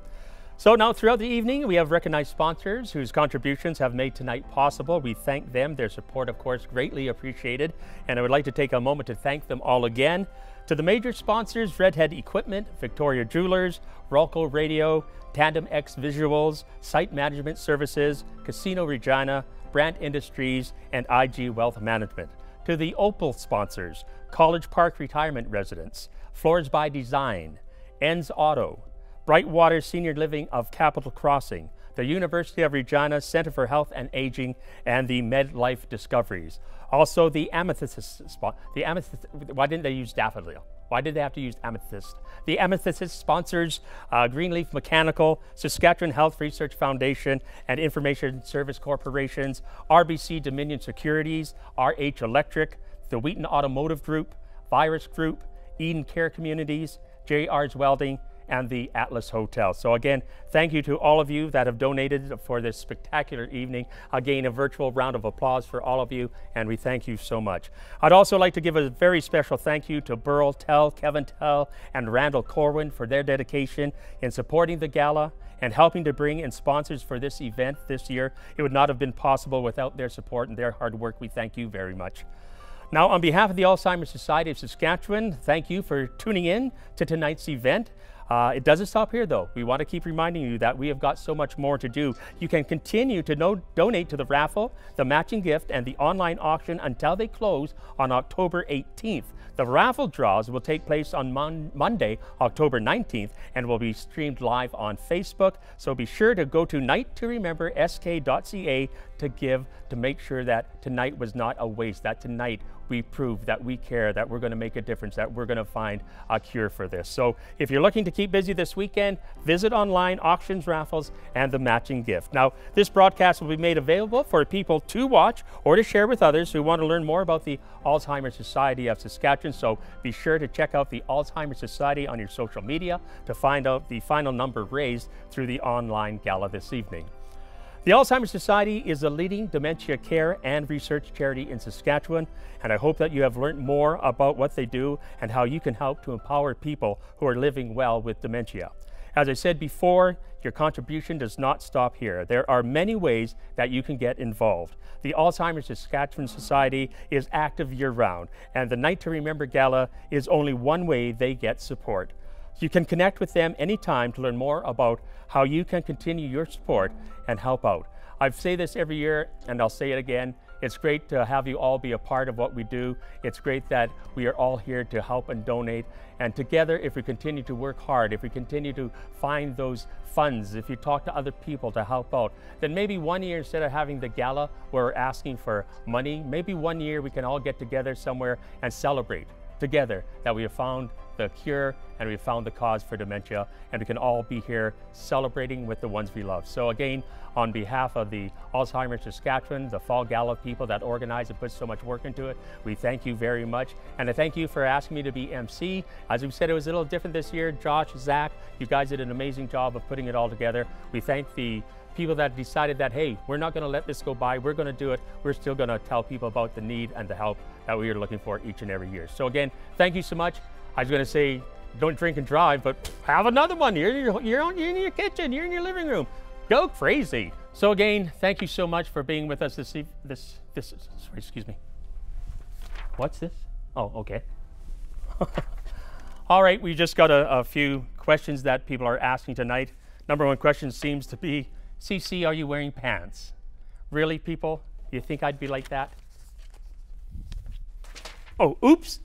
So now throughout the evening, we have recognized sponsors whose contributions have made tonight possible. We thank them. Their support, of course, greatly appreciated. And I would like to take a moment to thank them all again. To the major sponsors, Redhead Equipment, Victoria Jewelers, Ralco Radio, Tandem X Visuals, Site Management Services, Casino Regina, Brandt Industries, and IG Wealth Management. To the Opal sponsors, College Park Retirement Residence, Floors by Design, Enns Auto, Brightwater Senior Living of Capital Crossing, the University of Regina Center for Health and Aging, and the MedLife Discoveries. Also the Amethyst, why didn't they use daffodil? Why did they have to use amethyst? The Amethyst sponsors Greenleaf Mechanical, Saskatchewan Health Research Foundation and Information Service Corporations, RBC Dominion Securities, RH Electric, the Wheaton Automotive Group, Virus Group, Eden Care Communities, JR's Welding, and the Atlas Hotel. So again, thank you to all of you that have donated for this spectacular evening. Again, a virtual round of applause for all of you, and we thank you so much. I'd also like to give a very special thank you to Burl Tell, Kevin Tell, and Randall Corwin for their dedication in supporting the gala and helping to bring in sponsors for this event this year. It would not have been possible without their support and their hard work. We thank you very much. Now, on behalf of the Alzheimer's Society of Saskatchewan, thank you for tuning in to tonight's event. It doesn't stop here, though. We want to keep reminding you that we have got so much more to do. You can continue to donate to the raffle, the matching gift, and the online auction until they close on October 18th. The raffle draws will take place on Monday, October 19th, and will be streamed live on Facebook. So be sure to go to nighttoremembersk.ca to give, to make sure that tonight was not a waste, that tonight we prove that we care, that we're going to make a difference, that we're going to find a cure for this. So if you're looking to keep busy this weekend, visit online auctions, raffles, and the matching gift. Now, this broadcast will be made available for people to watch or to share with others who want to learn more about the Alzheimer's Society of Saskatchewan. So be sure to check out the Alzheimer's Society on your social media to find out the final number raised through the online gala this evening. The Alzheimer's Society is a leading dementia care and research charity in Saskatchewan, and I hope that you have learned more about what they do and how you can help to empower people who are living well with dementia. As I said before, your contribution does not stop here. There are many ways that you can get involved. The Alzheimer's Saskatchewan Society is active year-round, and the Night to Remember Gala is only one way they get support. You can connect with them anytime to learn more about how you can continue your support and help out. I say this every year, and I'll say it again. It's great to have you all be a part of what we do. It's great that we are all here to help and donate. And together, if we continue to work hard, if we continue to find those funds, if you talk to other people to help out, then maybe one year, instead of having the gala where we're asking for money, maybe one year we can all get together somewhere and celebrate together that we have found the cure and we have found the cause for dementia, and we can all be here celebrating with the ones we love. So again, on behalf of the Alzheimer's Saskatchewan, the Fall Gala people that organize and put so much work into it, we thank you very much. And I thank you for asking me to be MC. As we said, it was a little different this year. Josh, Zach, you guys did an amazing job of putting it all together. We thank the people that decided that, hey, we're not going to let this go by, we're going to do it. We're still going to tell people about the need and the help that we are looking for each and every year. So again, thank you so much. I was going to say, don't drink and drive, but have another one. You're in your kitchen, you're in your living room. Go crazy. So again, thank you so much for being with us sorry, excuse me. What's this? Oh, okay. All right, we just got a few questions that people are asking tonight. Number one question seems to be, CC, are you wearing pants? Really, people? You think I'd be like that? Oh, oops.